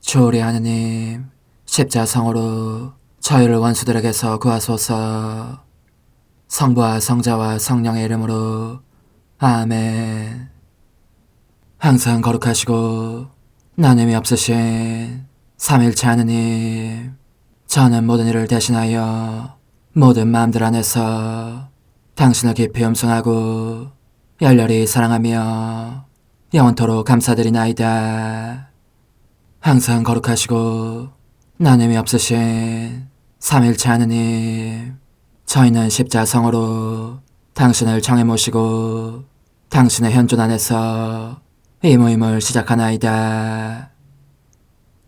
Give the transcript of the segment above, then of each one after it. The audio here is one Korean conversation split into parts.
주오리 하느님, 십자성으로 저희를 원수들에게서 구하소서. 성부와 성자와 성령의 이름으로 아멘. 항상 거룩하시고 나눔이 없으신 삼일체 하느님, 저는 모든 일을 대신하여 모든 마음들 안에서 당신을 깊이 음성하고 열렬히 사랑하며 영원토록 감사드리나이다. 항상 거룩하시고 나눔이 없으신 삼일체 하느님, 저희는 십자성으로 당신을 정해 모시고 당신의 현존 안에서 이 모임을 시작하나이다.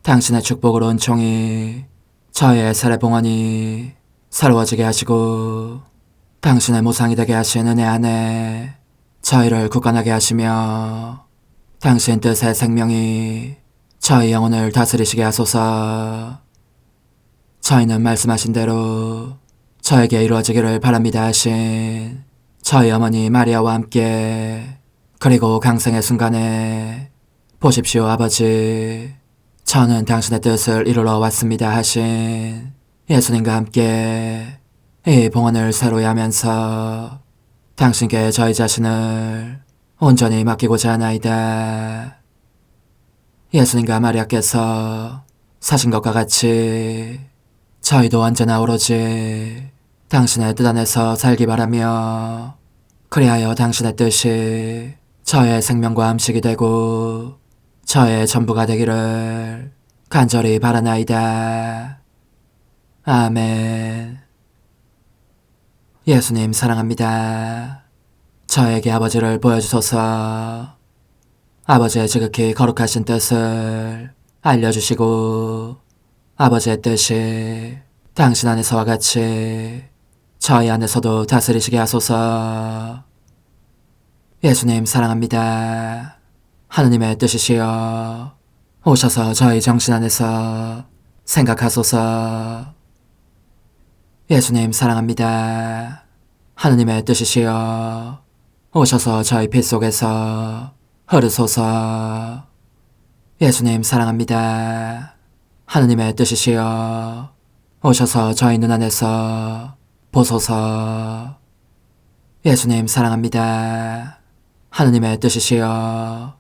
당신의 축복으로 은총이 저희의 세례봉헌이 새로워지게 하시고 당신의 모상이 되게 하신 은혜 안에 저희를 굳건하게 하시며 당신 뜻의 생명이 저희 영혼을 다스리시게 하소서. 저희는 말씀하신 대로 저에게 이루어지기를 바랍니다 하신 저희 어머니 마리아와 함께, 그리고 강생의 순간에 보십시오 아버지, 저는 당신의 뜻을 이루러 왔습니다 하신 예수님과 함께 이 봉헌을 새로이 하면서 당신께 저희 자신을 온전히 맡기고자 하나이다. 예수님과 마리아께서 사신 것과 같이 저희도 언제나 오로지 당신의 뜻 안에서 살기 바라며, 그리하여 당신의 뜻이 저의 생명과 음식이 되고 저의 전부가 되기를 간절히 바라나이다. 아멘. 예수님 사랑합니다. 저에게 아버지를 보여주소서. 아버지의 지극히 거룩하신 뜻을 알려주시고 아버지의 뜻이 당신 안에서와 같이 저희 안에서도 다스리시게 하소서. 예수님 사랑합니다. 하느님의 뜻이시여 오셔서 저희 정신 안에서 생각하소서. 예수님 사랑합니다. 하느님의 뜻이시여 오셔서 저희 피 속에서 흐르소서. 예수님 사랑합니다. 하느님의 뜻이시여 오셔서 저희 눈 안에서 보소서. 예수님 사랑합니다. 하느님의 뜻이시여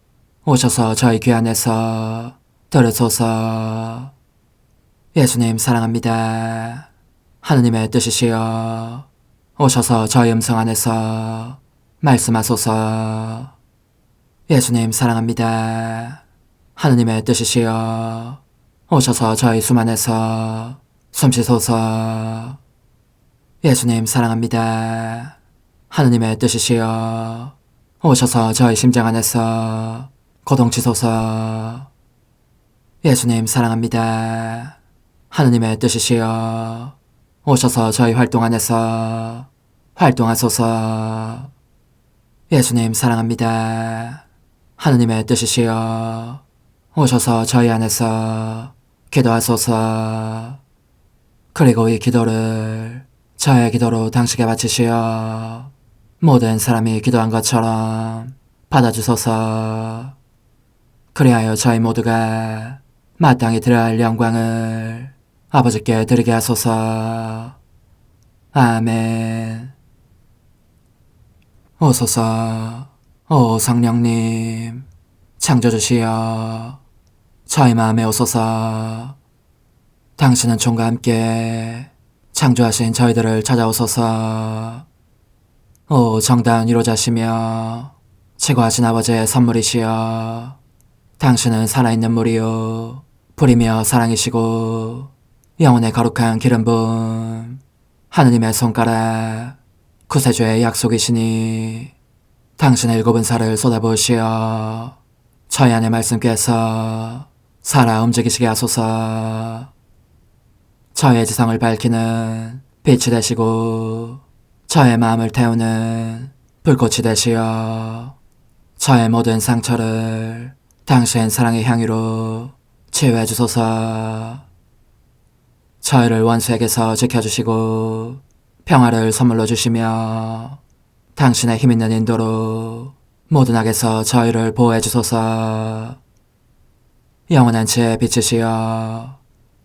오셔서 저희 귀 안에서 들으소서. 예수님 사랑합니다. 하느님의 뜻이시여 오셔서 저희 음성 안에서 말씀하소서. 예수님 사랑합니다. 하느님의 뜻이시여 오셔서 저희 숨 안에서 숨쉬소서. 예수님 사랑합니다. 하느님의 뜻이시여 오셔서 저희 심장 안에서 고동치소서. 예수님 사랑합니다. 하느님의 뜻이시여 오셔서 저희 활동 안에서 활동하소서. 예수님 사랑합니다. 하느님의 뜻이시여 오셔서 저희 안에서 기도하소서. 그리고 이 기도를 저의 기도로 당신께 바치시어 모든 사람이 기도한 것처럼 받아주소서. 그리하여 저희 모두가 마땅히 드려야 할 영광을 아버지께 드리게 하소서. 아멘. 오소서. 오 성령님 창조주시여 저희 마음에 오소서. 당신은 총과 함께 창조하신 저희들을 찾아오소서. 오 정다운 위로자시며 최고하신 아버지의 선물이시여 당신은 살아있는 물이요 불이며 사랑이시고 영혼의 거룩한 기름 부음 하느님의 손가락 구세주의 약속이시니 당신의 일곱은 살을 쏟아부으시어 저희 안의 말씀께서 살아 움직이시게 하소서. 저의 지성을 밝히는 빛이 되시고 저의 마음을 태우는 불꽃이 되시어 저의 모든 상처를 당신 사랑의 향유로 치유해 주소서. 저희를 원수에게서 지켜주시고 평화를 선물로 주시며 당신의 힘있는 인도로 모든 악에서 저희를 보호해 주소서. 영원한 제 빛이시여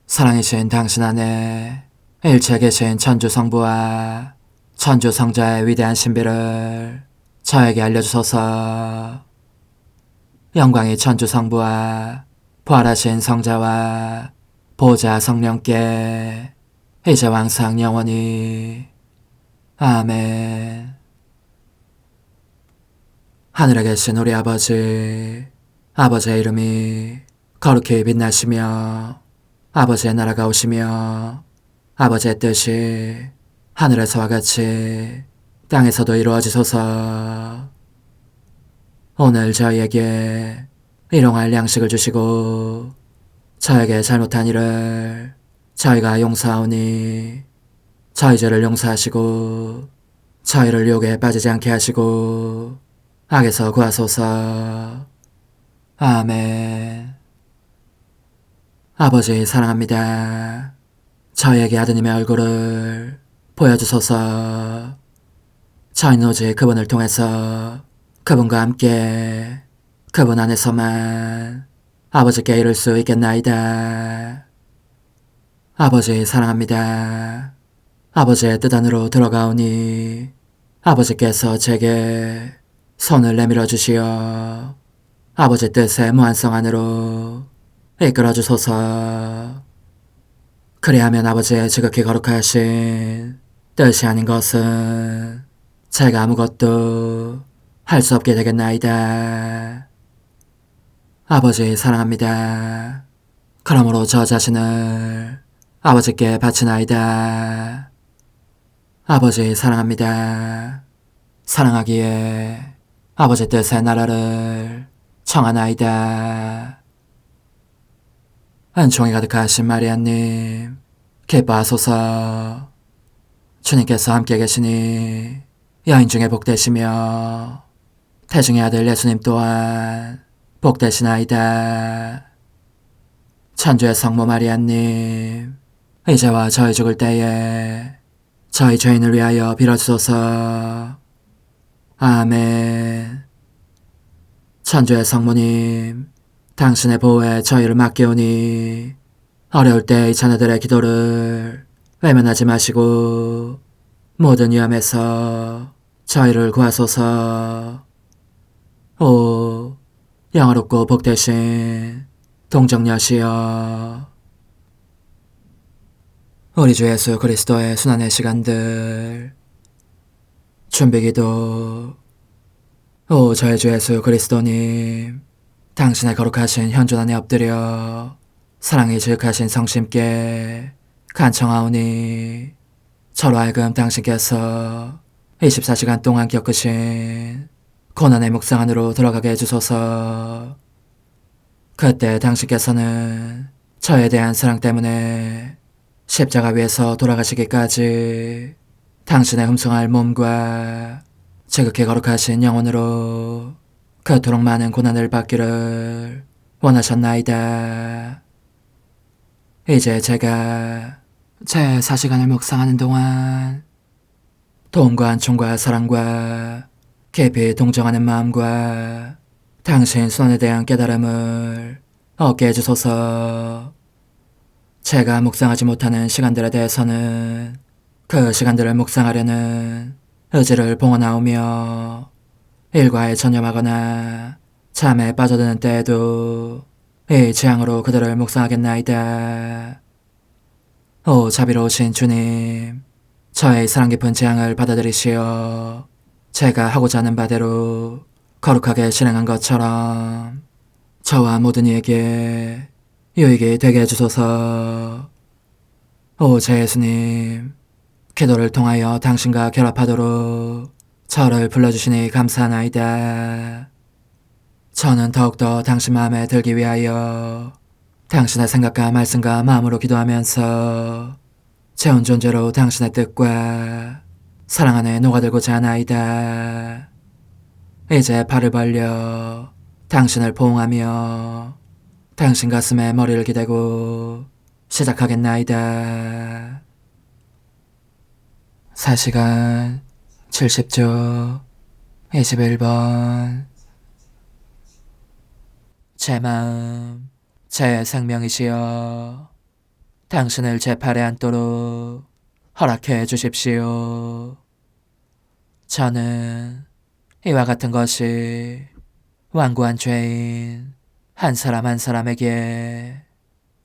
사랑이신 당신 안에 일체 계신 천주 성부와 천주 성자의 위대한 신비를 저에게 알려주소서. 영광이 천주 성부와 부활하신 성자와 보좌 성령께 이제와 항상 영원히 아멘. 하늘에 계신 우리 아버지, 아버지의 이름이 거룩히 빛나시며 아버지의 나라가 오시며 아버지의 뜻이 하늘에서와 같이 땅에서도 이루어지소서. 오늘 저희에게 일용할 양식을 주시고 저에게 잘못한 일을 저희가 용서하오니 저희 죄를 용서하시고 저희를 유혹에 빠지지 않게 하시고 악에서 구하소서. 아멘. 아버지 사랑합니다. 저희에게 아드님의 얼굴을 보여주소서. 저희는 오직 그분을 통해서 그분과 함께 그분 안에서만 아버지께 이룰 수 있겠나이다. 아버지 사랑합니다. 아버지의 뜻 안으로 들어가오니 아버지께서 제게 손을 내밀어 주시어 아버지 뜻의 무한성 안으로 이끌어 주소서. 그리하면 아버지의 지극히 거룩하신 뜻이 아닌 것은 제가 아무것도 할 수 없게 되겠나이다. 아버지 사랑합니다. 그러므로 저 자신을 아버지께 바치나이다. 아버지 사랑합니다. 사랑하기에 아버지 뜻의 나라를 청하나이다. 은총이 가득하신 마리아님, 기뻐하소서. 주님께서 함께 계시니 여인 중에 복되시며 태중의 아들 예수님 또한 복되시나이다. 천주의 성모 마리아님, 이제와 저희 죽을 때에 저희 죄인을 위하여 빌어주소서. 아멘. 천주의 성모님, 당신의 보호에 저희를 맡기오니 어려울 때 이 자녀들의 기도를 외면하지 마시고 모든 위험에서 저희를 구하소서. 오, 영화롭고 복되신 동정녀시여, 우리 주 예수 그리스도의 순환의 시간들 준비기도. 오 저희 주 예수 그리스도님, 당신의 거룩하신 현존 안에 엎드려 사랑이 지극하신 성심께 간청하오니 저로 하여금 당신께서 24시간 동안 겪으신 고난의 묵상 안으로 들어가게 해주소서. 그때 당신께서는 저에 대한 사랑 때문에 십자가 위에서 돌아가시기까지 당신의 흠숭할 몸과 지극히 거룩하신 영혼으로 그토록 많은 고난을 받기를 원하셨나이다. 이제 제가 제 4시간을 묵상하는 동안 도움과 은총과 사랑과 깊이 동정하는 마음과 당신 손에 대한 깨달음을 얻게 해주소서. 제가 묵상하지 못하는 시간들에 대해서는 그 시간들을 묵상하려는 의지를 봉헌하오며 일과에 전념하거나 잠에 빠져드는 때에도 이 취향으로 그들을 묵상하겠나이다. 오 자비로우신 주님, 저의 사랑 깊은 재앙을 받아들이시어 제가 하고자 하는 바대로 거룩하게 실행한 것처럼 저와 모든 이에게 유익이 되게 해주소서. 오 제 예수님, 기도를 통하여 당신과 결합하도록 저를 불러주시니 감사하나이다. 저는 더욱더 당신 마음에 들기 위하여 당신의 생각과 말씀과 마음으로 기도하면서 제 온 존재로 당신의 뜻과 사랑 안에 녹아들고자 하나이다. 이제 팔을 벌려 당신을 포옹하며 당신 가슴에 머리를 기대고 시작하겠나이다. 4시간 70초 21번. 제 마음 제 생명이시여 당신을 제 팔에 안도록 허락해 주십시오. 저는 이와 같은 것이 완고한 죄인 한 사람 한 사람에게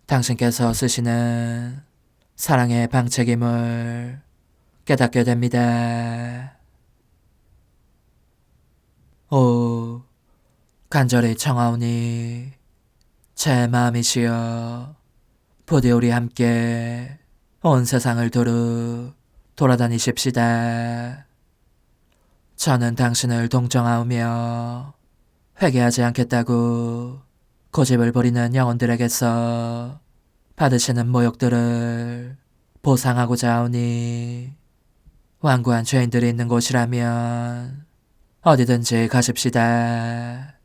당신께서 쓰시는 사랑의 방책임을 깨닫게 됩니다. 오, 간절히 청하오니 제 마음이시여 부디 우리 함께 온 세상을 두루 돌아다니십시다. 저는 당신을 동정하오며 회개하지 않겠다고 고집을 부리는 영혼들에게서 받으시는 모욕들을 보상하고자 하오니 완고한 죄인들이 있는 곳이라면 어디든지 가십시다.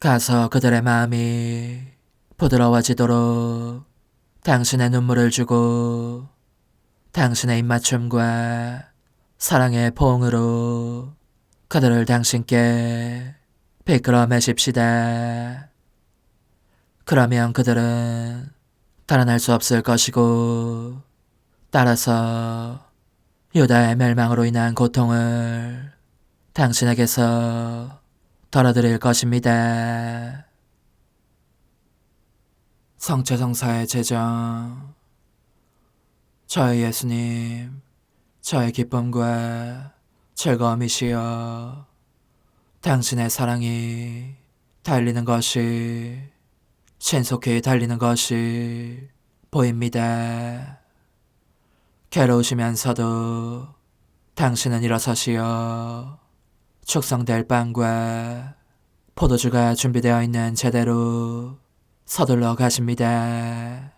가서 그들의 마음이 부드러워지도록 당신의 눈물을 주고 당신의 입맞춤과 사랑의 포옹으로 그들을 당신께 이끌어 매십시다. 그러면 그들은 달아날 수 없을 것이고 따라서 유다의 멸망으로 인한 고통을 당신에게서 덜어드릴 것입니다. 성체성사의 제정. 저의 예수님, 저의 기쁨과 즐거움이시여 당신의 사랑이 달리는 것이 신속히 달리는 것이 보입니다. 괴로우시면서도 당신은 일어서시어 축성될 빵과 포도주가 준비되어 있는 제대로 서둘러 가십니다.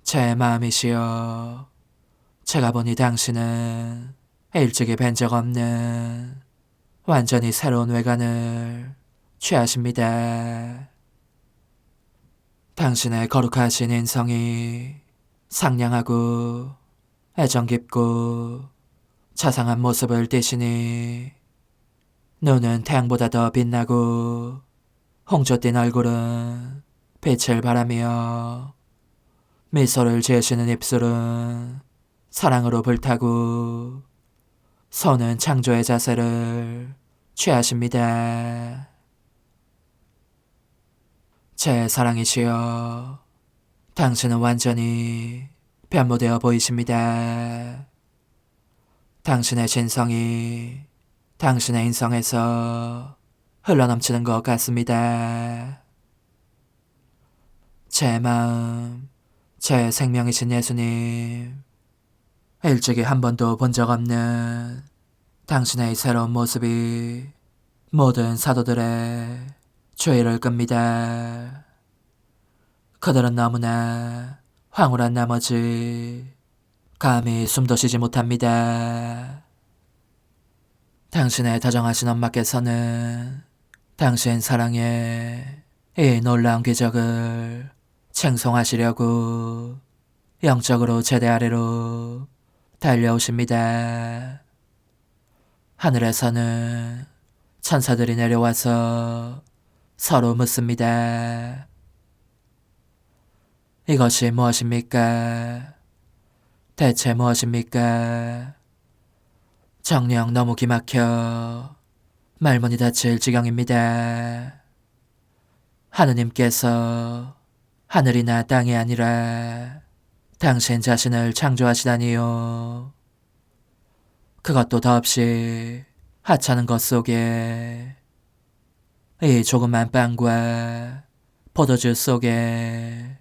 제 마음이시여 제가 보니 당신은 일찍이 뵌 적 없는 완전히 새로운 외관을 취하십니다. 당신의 거룩하신 인성이 상냥하고 애정 깊고 자상한 모습을 띠시니 눈은 태양보다 더 빛나고 홍조 띤 얼굴은 빛을 발하며 미소를 지으시는 입술은 사랑으로 불타고 손은 창조의 자세를 취하십니다. 제 사랑이시여 당신은 완전히 변모되어 보이십니다. 당신의 신성이 당신의 인성에서 흘러넘치는 것 같습니다. 제 마음, 제 생명이신 예수님, 일찍이 한 번도 본 적 없는 당신의 새로운 모습이 모든 사도들의 죄를 끕니다. 그들은 너무나 황홀한 나머지 감히 숨도 쉬지 못합니다. 당신의 다정하신 엄마께서는 당신 사랑의 이 놀라운 기적을 칭송하시려고 영적으로 제대 아래로 달려오십니다. 하늘에서는 천사들이 내려와서 서로 묻습니다. 이것이 무엇입니까? 대체 무엇입니까? 정녕 너무 기막혀 말문이 닫힐 지경입니다. 하느님께서 하늘이나 땅이 아니라 당신 자신을 창조하시다니요. 그것도 더없이 하찮은 것 속에 이 조그만 빵과 포도주 속에.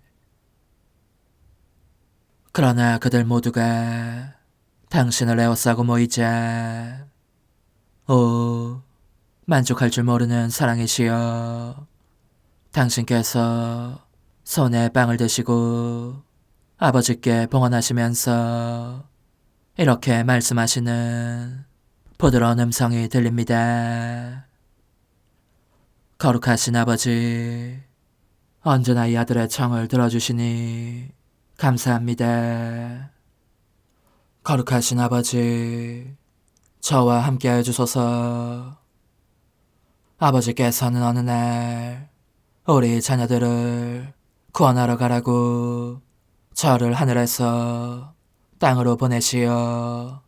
그러나 그들 모두가 당신을 에워싸고 모이자 오, 만족할 줄 모르는 사랑이시여 당신께서 손에 빵을 드시고 아버지께 봉헌하시면서 이렇게 말씀하시는 부드러운 음성이 들립니다. 거룩하신 아버지, 언제나 이 아들의 청을 들어주시니 감사합니다. 거룩하신 아버지, 저와 함께하여 주소서. 아버지께서는 어느 날 우리 자녀들을 구원하러 가라고 저를 하늘에서 땅으로 보내시어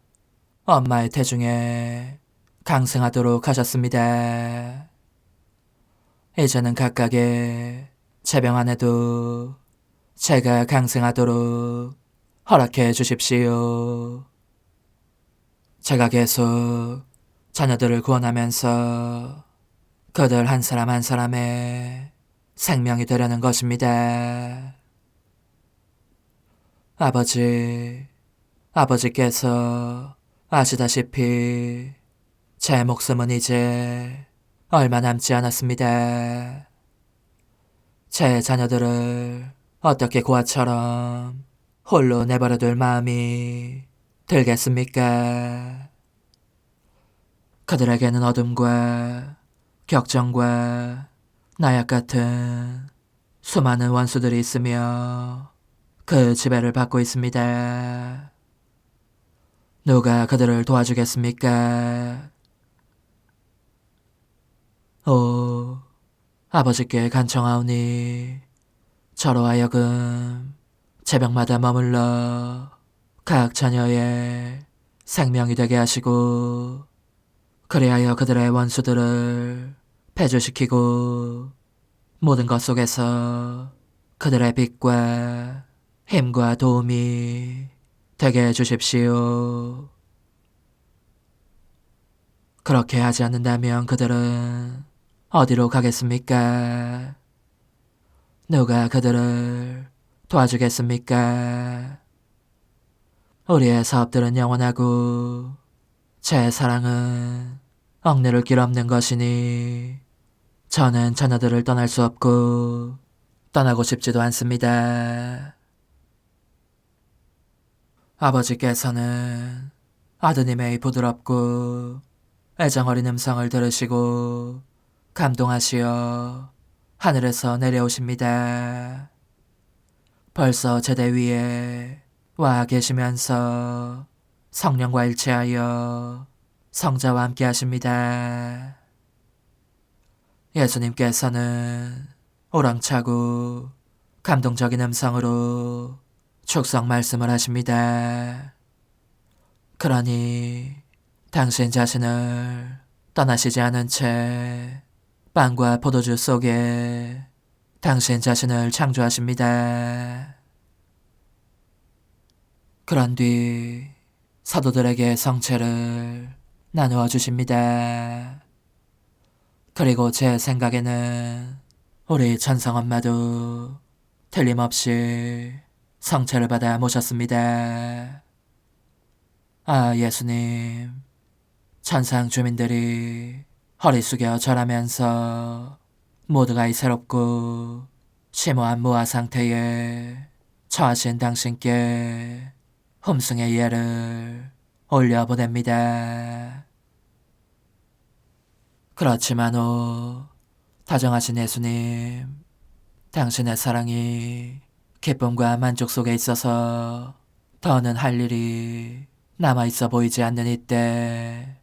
엄마의 태중에 강승하도록 하셨습니다. 이제는 각각의 제병 안에도 제가 강승하도록 허락해 주십시오. 제가 계속 자녀들을 구원하면서 그들 한 사람 한 사람의 생명이 되려는 것입니다. 아버지께서 아시다시피 제 목숨은 이제 얼마 남지 않았습니다. 제 자녀들을 어떻게 고아처럼 홀로 내버려둘 마음이 들겠습니까? 그들에게는 어둠과 격정과 나약 같은 수많은 원수들이 있으며 그 지배를 받고 있습니다. 누가 그들을 도와주겠습니까? 오, 아버지께 간청하오니 저로 하여금 제병마다 머물러 각 자녀의 생명이 되게 하시고 그리하여 그들의 원수들을 패주시키고 모든 것 속에서 그들의 빛과 힘과 도움이 되게 해주십시오. 그렇게 하지 않는다면 그들은 어디로 가겠습니까? 누가 그들을 도와주겠습니까? 우리의 사업들은 영원하고 제 사랑은 억누를 길 없는 것이니 저는 자녀들을 떠날 수 없고 떠나고 싶지도 않습니다. 아버지께서는 아드님의 부드럽고 애정어린 음성을 들으시고 감동하시어 하늘에서 내려오십니다. 벌써 제대 위에 와 계시면서 성령과 일치하여 성자와 함께 하십니다. 예수님께서는 우렁차고 감동적인 음성으로 축성 말씀을 하십니다. 그러니 당신 자신을 떠나시지 않은 채 빵과 포도주 속에 당신 자신을 창조하십니다. 그런 뒤 사도들에게 성체를 나누어 주십니다. 그리고 제 생각에는 우리 천성엄마도 틀림없이 성체를 받아 모셨습니다. 아, 예수님, 천상 주민들이 허리 숙여 절하면서 모두가 이 새롭고 심오한 무아 상태에 처하신 당신께 흠숭의 예를 올려보냅니다. 그렇지만 다정하신 예수님, 당신의 사랑이 기쁨과 만족 속에 있어서 더는 할 일이 남아있어 보이지 않는 이때,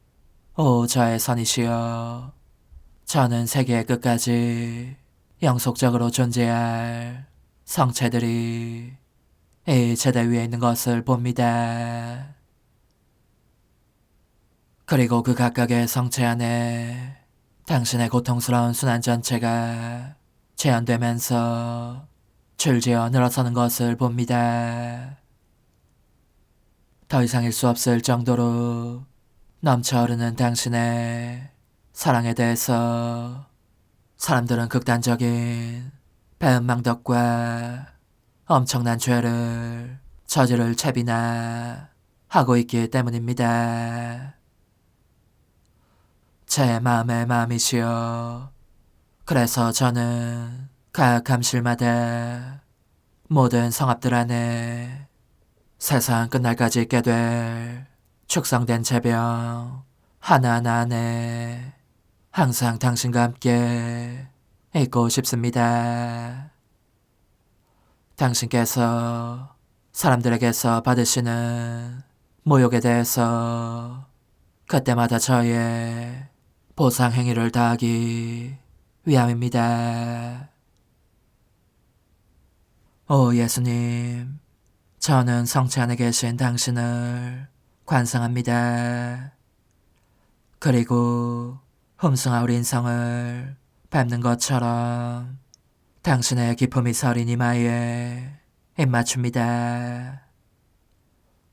오 저의 선이시여, 저는 세계의 끝까지 영속적으로 존재할 성체들이 이 제대 위에 있는 것을 봅니다. 그리고 그 각각의 성체 안에 당신의 고통스러운 순환 전체가 재현되면서 줄지어 늘어서는 것을 봅니다. 더 이상일 수 없을 정도로 넘쳐흐르는 당신의 사랑에 대해서 사람들은 극단적인 배은망덕과 엄청난 죄를 저지를 채비나 하고 있기 때문입니다. 제 마음의 마음이시여, 그래서 저는 각 감실마다 모든 성읍들 안에 세상 끝날까지 있게 될 축성된 제병 하나하나 안에 항상 당신과 함께 있고 싶습니다. 당신께서 사람들에게서 받으시는 모욕에 대해서 그때마다 저의 보상 행위를 다하기 위함입니다. 오 예수님, 저는 성체 안에 계신 당신을 관상합니다. 그리고 흠숭한 인성을 밟는 것처럼 당신의 기품이 서린 이마에 입맞춥니다.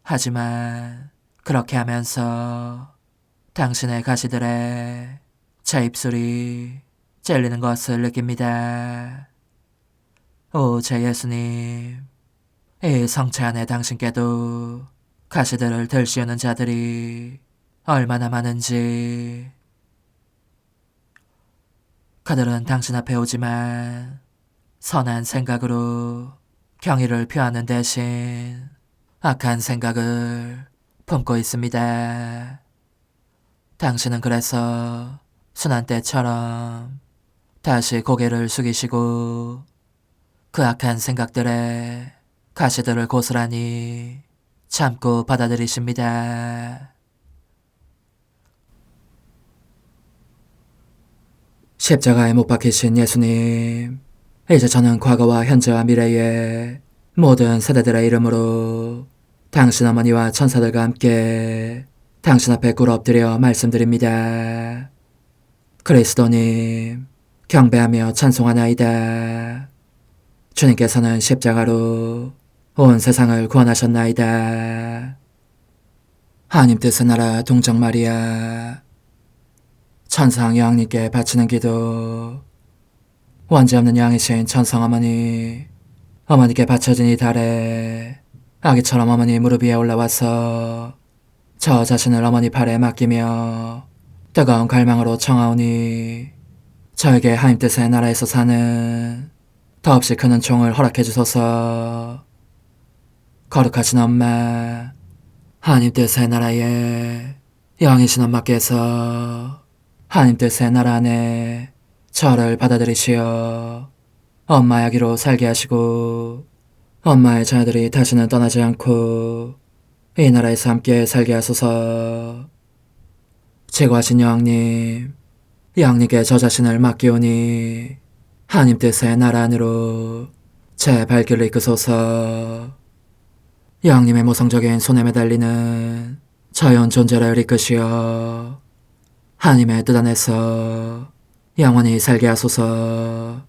하지만 그렇게 하면서 당신의 가시들에 제 입술이 찔리는 것을 느낍니다. 오 제 예수님, 이 성체 안에 당신께도 가시들을 들씌우는 자들이 얼마나 많은지. 그들은 당신 앞에 오지만 선한 생각으로 경의를 표하는 대신 악한 생각을 품고 있습니다. 당신은 그래서 순환 때처럼 다시 고개를 숙이시고 그 악한 생각들의 가시들을 고스란히 참고 받아들이십니다. 십자가에 못 박히신 예수님, 이제 저는 과거와 현재와 미래의 모든 세대들의 이름으로 당신 어머니와 천사들과 함께 당신 앞에 꿇어 엎드려 말씀드립니다. 그리스도님, 경배하며 찬송하나이다. 주님께서는 십자가로 온 세상을 구원하셨나이다. 하나님 뜻의 나라 동정 마리아, 천상 여왕님께 바치는 기도. 원죄 없는 양이신 천상 어머니, 어머니께 바쳐진 이 달에 아기처럼 어머니 무릎 위에 올라와서 저 자신을 어머니 팔에 맡기며 뜨거운 갈망으로 청하오니 저에게 하나님 뜻의 나라에서 사는 더없이 큰 은총을 허락해 주소서. 거룩하신 엄마, 하나님 뜻의 나라에 영이신 엄마께서 하나님 뜻의 나라 안에 저를 받아들이시어 엄마의 아기로 살게 하시고 엄마의 자녀들이 다시는 떠나지 않고 이 나라에서 함께 살게 하소서. 제거하신 여왕님, 여왕님께 저 자신을 맡기오니 하나님 뜻의 나라 안으로 제 발길을 이끄소서. 여왕님의 모성적인 손에 매달리는 자연 존재를 이끄시어 하나님의 뜻 안에서 영원히 살게 하소서.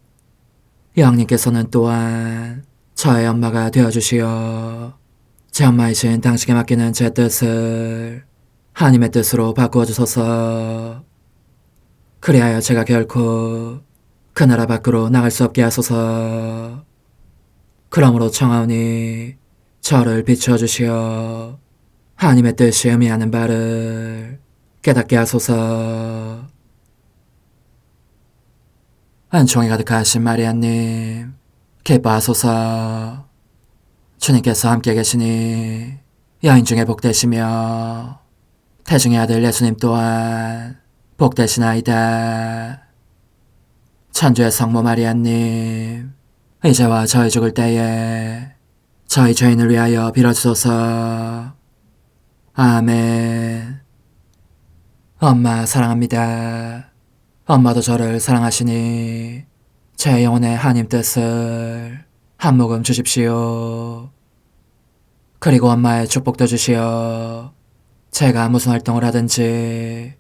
여왕님께서는 또한 저의 엄마가 되어주시어 제 엄마이신 당신께 맡기는 제 뜻을 하나님의 뜻으로 바꾸어 주소서. 그리하여 제가 결코 그 나라 밖으로 나갈 수 없게 하소서. 그러므로 청하오니 저를 비추어 주시어 하나님의 뜻이 의미하는 바를 깨닫게 하소서. 은총이 가득하신 마리아님, 기뻐하소서. 주님께서 함께 계시니 여인 중에 복되시며 태중의 아들 예수님 또한 복되시나이다. 천주의 성모 마리아님, 이제와 저희 죽을 때에 저희 죄인을 위하여 빌어주소서. 아멘. 엄마 사랑합니다. 엄마도 저를 사랑하시니 제 영혼의 하나님 뜻을 한 모금 주십시오. 그리고 엄마의 축복도 주시어 제가 무슨 활동을 하든지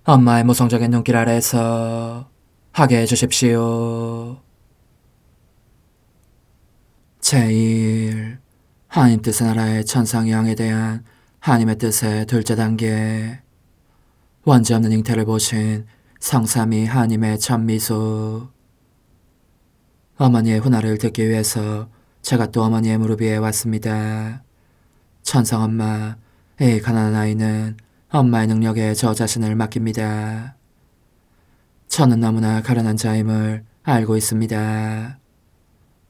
엄마의 모성적인 눈길 아래에서 하게 해주십시오. 제1. 하나님 뜻의 나라의 천상 여왕에 대한 하나님의 뜻의 둘째 단계. 원죄 없는 잉태를 보신 성삼위 하나님의 천미소. 어머니의 훈화를 듣기 위해서 제가 또 어머니의 무릎 위에 왔습니다. 천상엄마, 이 가난한 아이는 엄마의 능력에 저 자신을 맡깁니다. 저는 너무나 가련한 자임을 알고 있습니다.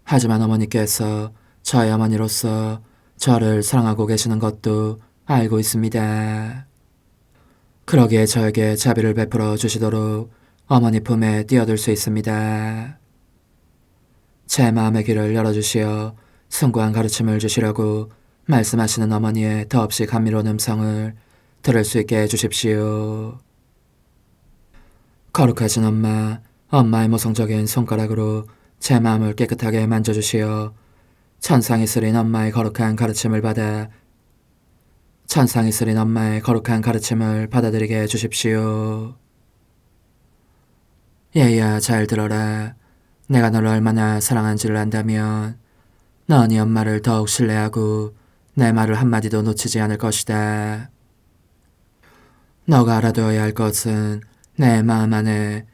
하지만 어머니께서 저의 어머니로서 저를 사랑하고 계시는 것도 알고 있습니다. 그러기에 저에게 자비를 베풀어 주시도록 어머니 품에 뛰어들 수 있습니다. 제 마음의 길을 열어주시어 숭고한 가르침을 주시려고 말씀하시는 어머니의 더없이 감미로운 음성을 들을 수 있게 해주십시오. 거룩하신 엄마, 엄마의 모성적인 손가락으로 제 마음을 깨끗하게 만져주시어 천상이 쓰린 엄마의 거룩한 가르침을 받아들이게 해주십시오. 얘야, 잘 들어라. 내가 너를 얼마나 사랑한지를 안다면 넌 네 엄마를 더욱 신뢰하고 내 말을 한마디도 놓치지 않을 것이다. 너가 알아두어야 할 것은 내 마음 안에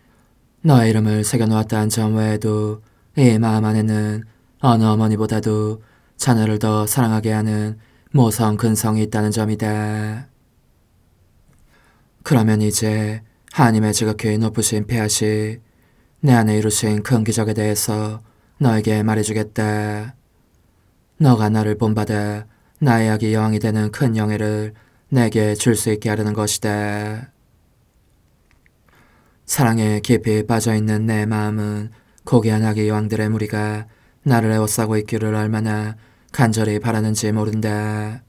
너의 이름을 새겨놓았다는 점 외에도 이 마음 안에는 어느 어머니보다도 자녀를 더 사랑하게 하는 모성 근성이 있다는 점이다. 그러면 이제 하나님의 지극히 높으신 폐하시 내 안에 이루신 큰 기적에 대해서 너에게 말해주겠다. 너가 나를 본받아 나의 아기 여왕이 되는 큰 영예를 내게 줄 수 있게 하려는 것이다. 사랑에 깊이 빠져있는 내 마음은 고귀한 아기 여왕들의 무리가 나를 에워싸고 있기를 얼마나 간절히 바라는지 모른다.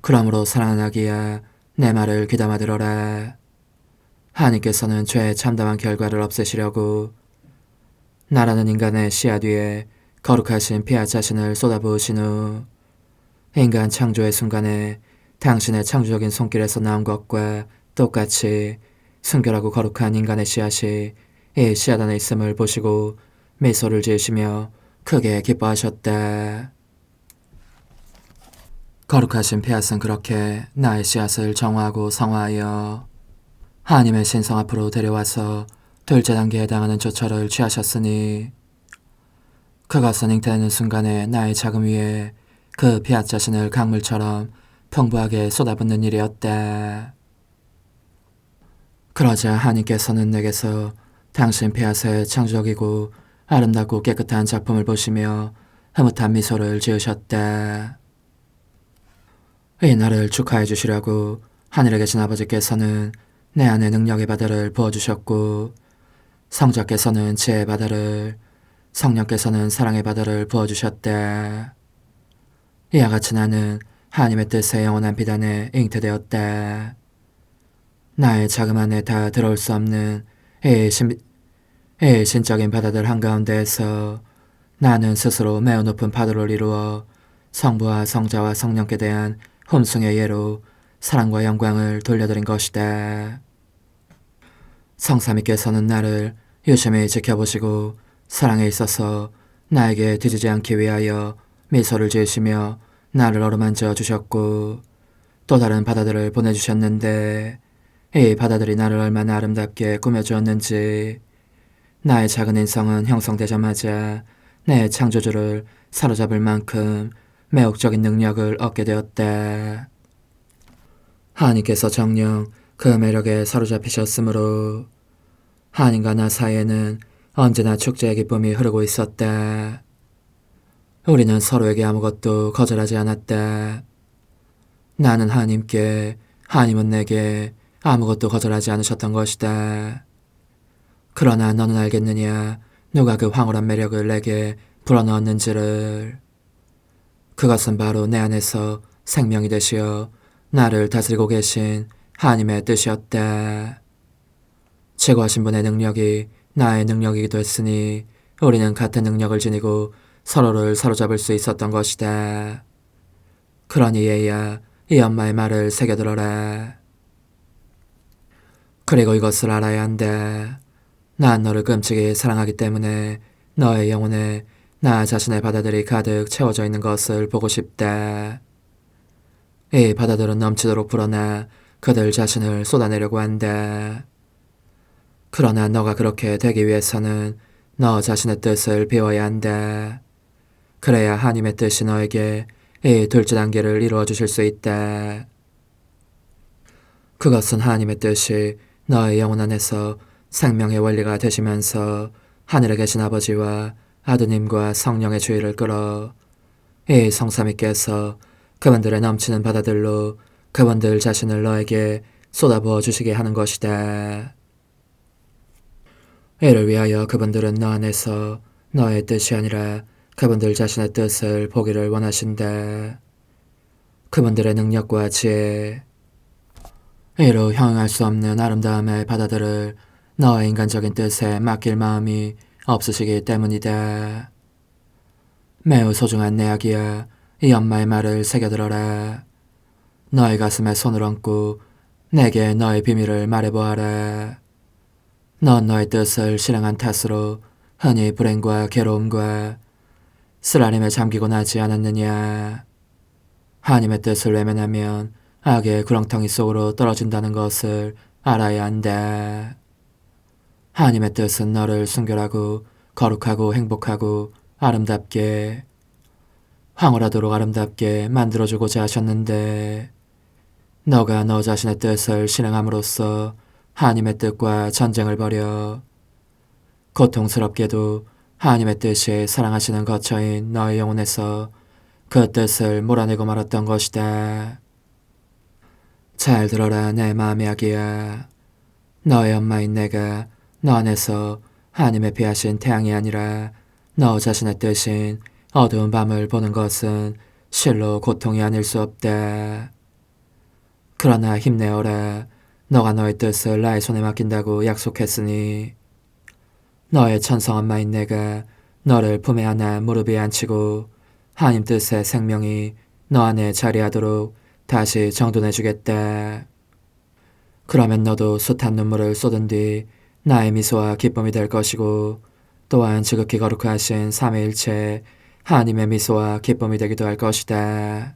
그러므로 사랑하는 아기야, 내 말을 귀담아 들어라. 하나님께서는 죄에 참담한 결과를 없애시려고 나라는 인간의 씨앗 위에 거룩하신 피아 자신을 쏟아부으신 후 인간 창조의 순간에 당신의 창조적인 손길에서 나온 것과 똑같이 순결하고 거룩한 인간의 씨앗이 이 씨앗 안에 있음을 보시고 미소를 지으시며 크게 기뻐하셨다. 거룩하신 피앗은 그렇게 나의 씨앗을 정화하고 성화하여 하나님의 신성 앞으로 데려와서 둘째 단계에 해당하는 조처를 취하셨으니 그것은 잉태되는 순간에 나의 자금 위에 그 피앗 자신을 강물처럼 풍부하게 쏟아붓는 일이었다. 그러자 하나님께서는 내게서 당신 피앗의 창조적이고 아름답고 깨끗한 작품을 보시며 흐뭇한 미소를 지으셨다. 이 날을 축하해 주시려고 하늘에 계신 아버지께서는 내 안에 능력의 바다를 부어주셨고 성자께서는 지혜의 바다를, 성령께서는 사랑의 바다를 부어주셨다. 이와 같이 나는 하나님의 뜻에 영원한 비단에 잉태되었다. 나의 자금 안에 다 들어올 수 없는 이 신적인 바다들 한가운데에서 나는 스스로 매우 높은 파도를 이루어 성부와 성자와 성령께 대한 홈숭의 예로 사랑과 영광을 돌려드린 것이다. 성삼위께서는 나를 유심히 지켜보시고 사랑에 있어서 나에게 뒤지지 않기 위하여 미소를 지으시며 나를 어루만져 주셨고 또 다른 바다들을 보내주셨는데 이 바다들이 나를 얼마나 아름답게 꾸며주었는지 나의 작은 인성은 형성되자마자 내 창조주를 사로잡을 만큼 매혹적인 능력을 얻게 되었다. 하나님께서 정녕 그 매력에 사로잡히셨으므로 하나님과 나 사이에는 언제나 축제의 기쁨이 흐르고 있었다. 우리는 서로에게 아무것도 거절하지 않았다. 나는 하나님께, 하나님은 내게 아무것도 거절하지 않으셨던 것이다. 그러나 너는 알겠느냐? 누가 그 황홀한 매력을 내게 불어넣었는지를. 그것은 바로 내 안에서 생명이 되시어 나를 다스리고 계신 하나님의 뜻이었다. 최고하신 분의 능력이 나의 능력이기도 했으니 우리는 같은 능력을 지니고 서로를 사로잡을 수 있었던 것이다. 그러니 얘야, 이 엄마의 말을 새겨들어라. 그리고 이것을 알아야 한다. 난 너를 끔찍이 사랑하기 때문에 너의 영혼에 나 자신의 바다들이 가득 채워져 있는 것을 보고 싶다. 이 바다들은 넘치도록 불어나 그들 자신을 쏟아내려고 한다. 그러나 너가 그렇게 되기 위해서는 너 자신의 뜻을 비워야 한다. 그래야 하나님의 뜻이 너에게 이 둘째 단계를 이루어 주실 수 있다. 그것은 하나님의 뜻이 너의 영혼 안에서 생명의 원리가 되시면서 하늘에 계신 아버지와 아드님과 성령의 주의를 끌어 이 성삼위께서 그분들의 넘치는 바다들로 그분들 자신을 너에게 쏟아부어 주시게 하는 것이다. 이를 위하여 그분들은 너 안에서 너의 뜻이 아니라 그분들 자신의 뜻을 보기를 원하신다. 그분들의 능력과 지혜, 이로 형용할 수 없는 아름다움의 바다들을 너의 인간적인 뜻에 맡길 마음이 없으시기 때문이다. 매우 소중한 내 아기야, 이 엄마의 말을 새겨들어라. 너의 가슴에 손을 얹고 내게 너의 비밀을 말해보아라. 넌 너의 뜻을 실행한 탓으로 흔히 불행과 괴로움과 쓰라림에 잠기고 나지 않았느냐. 하나님의 뜻을 외면하면 악의 구렁텅이 속으로 떨어진다는 것을 알아야 한다. 하나님의 뜻은 너를 순결하고 거룩하고 행복하고 아름답게, 황홀하도록 아름답게 만들어주고자 하셨는데, 너가 너 자신의 뜻을 실행함으로써 하나님의 뜻과 전쟁을 벌여 고통스럽게도 하나님의 뜻이 사랑하시는 거처인 너의 영혼에서 그 뜻을 몰아내고 말았던 것이다. 잘 들어라 내 마음의 아기야. 너의 엄마인 내가 너 안에서 하나님의 피하신 태양이 아니라 너 자신의 뜻인 어두운 밤을 보는 것은 실로 고통이 아닐 수 없다. 그러나 힘내어라. 너가 너의 뜻을 나의 손에 맡긴다고 약속했으니 너의 천성엄마인 내가 너를 품에 안아 무릎 위에 앉히고 하나님 뜻의 생명이 너 안에 자리하도록 다시 정돈해주겠다. 그러면 너도 숱한 눈물을 쏟은 뒤 나의 미소와 기쁨이 될 것이고 또한 지극히 거룩하신 삼위일체 하나님의 미소와 기쁨이 되기도 할 것이다.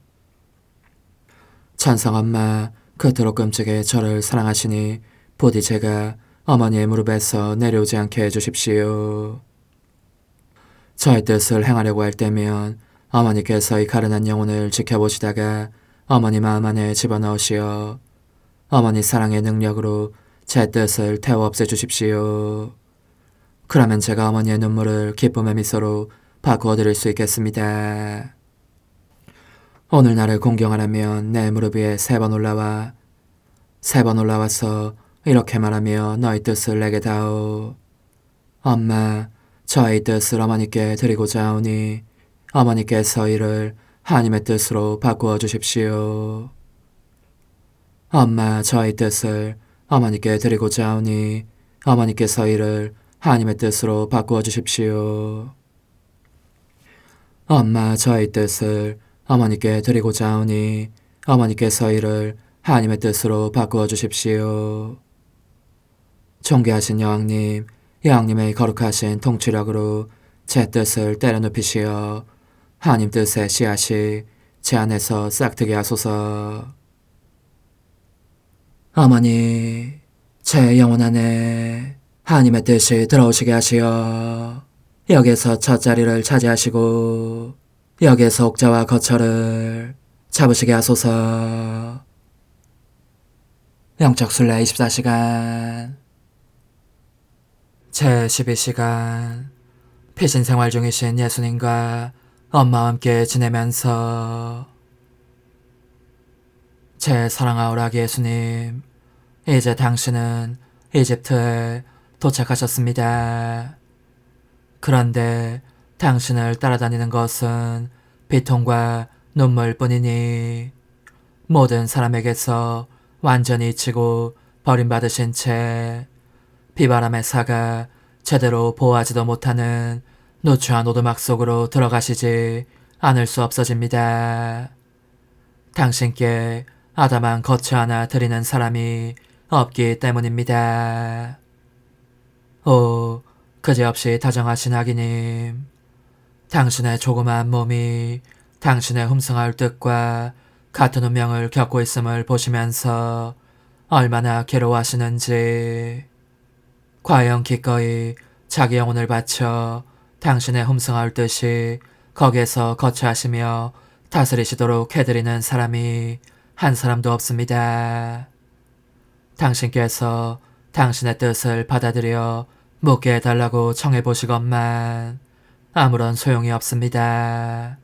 천성엄마, 그토록 끔찍에 저를 사랑하시니 부디 제가 어머니의 무릎에서 내려오지 않게 해주십시오. 저의 뜻을 행하려고 할 때면 어머니께서 이 가련한 영혼을 지켜보시다가 어머니 마음 안에 집어넣으시어 어머니 사랑의 능력으로 제 뜻을 태워 없애주십시오. 그러면 제가 어머니의 눈물을 기쁨의 미소로 바꾸어 드릴 수 있겠습니다. 오늘 나를 공경하려면 내 무릎 위에 3번 올라와 3번 올라와서 이렇게 말하며 너의 뜻을 내게 다오. 엄마, 저의 뜻을 어머니께 드리고자 하오니 어머니께서 이를 하나님의 뜻으로 바꾸어 주십시오. 엄마, 저의 뜻을 어머니께 드리고자 하오니 어머니께서 이를 하나님의 뜻으로 바꾸어 주십시오. 엄마, 저의 뜻을 어머니께 드리고자 하오니 어머니께서 이를 하나님의 뜻으로 바꾸어 주십시오. 존귀하신 여왕님, 여왕님의 거룩하신 통치력으로 제 뜻을 때려눕히시어 하나님 뜻의 씨앗이 제 안에서 싹트게 하소서. 어머니, 제 영혼 안에 하나님의 뜻이 들어오시게 하시어 여기에서 첫 자리를 차지하시고 여기에서 옥자와 거처를 잡으시게 하소서. 영적 순례 24시간 제12시간 피신 생활 중이신 예수님과 엄마와 함께 지내면서 제 사랑하오라 아기 예수님, 이제 당신은 이집트에 도착하셨습니다. 그런데 당신을 따라다니는 것은 비통과 눈물뿐이니 모든 사람에게서 완전히 잊히고 버림받으신 채 비바람의 사가 제대로 보호하지도 못하는 누추한 오두막 속으로 들어가시지 않을 수 없어집니다. 당신께 아담한 거처 하나 드리는 사람이 없기 때문입니다. 오, 그지없이 다정하신 아기님, 당신의 조그마한 몸이 당신의 흠숭할 뜻과 같은 운명을 겪고 있음을 보시면서 얼마나 괴로워하시는지, 과연 기꺼이 자기 영혼을 바쳐 당신의 흠숭할 뜻이 거기에서 거처하시며 다스리시도록 해드리는 사람이 한 사람도 없습니다. 당신께서 당신의 뜻을 받아들여 묻게 해달라고 청해보시건만 아무런 소용이 없습니다.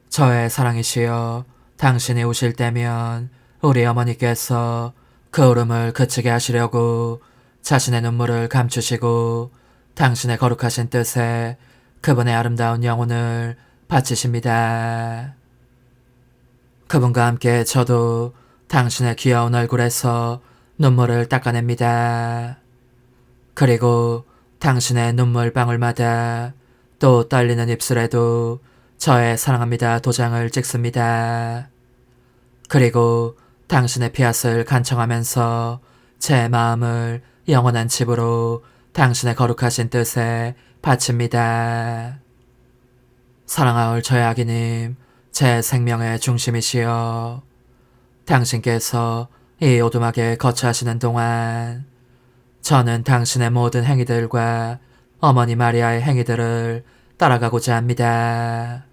저의 사랑이시여, 당신이 오실 때면 우리 어머니께서 그 울음을 그치게 하시려고 자신의 눈물을 감추시고 당신의 거룩하신 뜻에 그분의 아름다운 영혼을 바치십니다. 그분과 함께 저도 당신의 귀여운 얼굴에서 눈물을 닦아냅니다. 그리고 당신의 눈물방울마다 또 떨리는 입술에도 저의 사랑합니다 도장을 찍습니다. 그리고 당신의 피앗을 간청하면서 제 마음을 영원한 집으로 당신의 거룩하신 뜻에 바칩니다. 사랑하올 저의 아기님, 제 생명의 중심이시여, 당신께서 이 오두막에 거처하시는 동안 저는 당신의 모든 행위들과 어머니 마리아의 행위들을 따라가고자 합니다.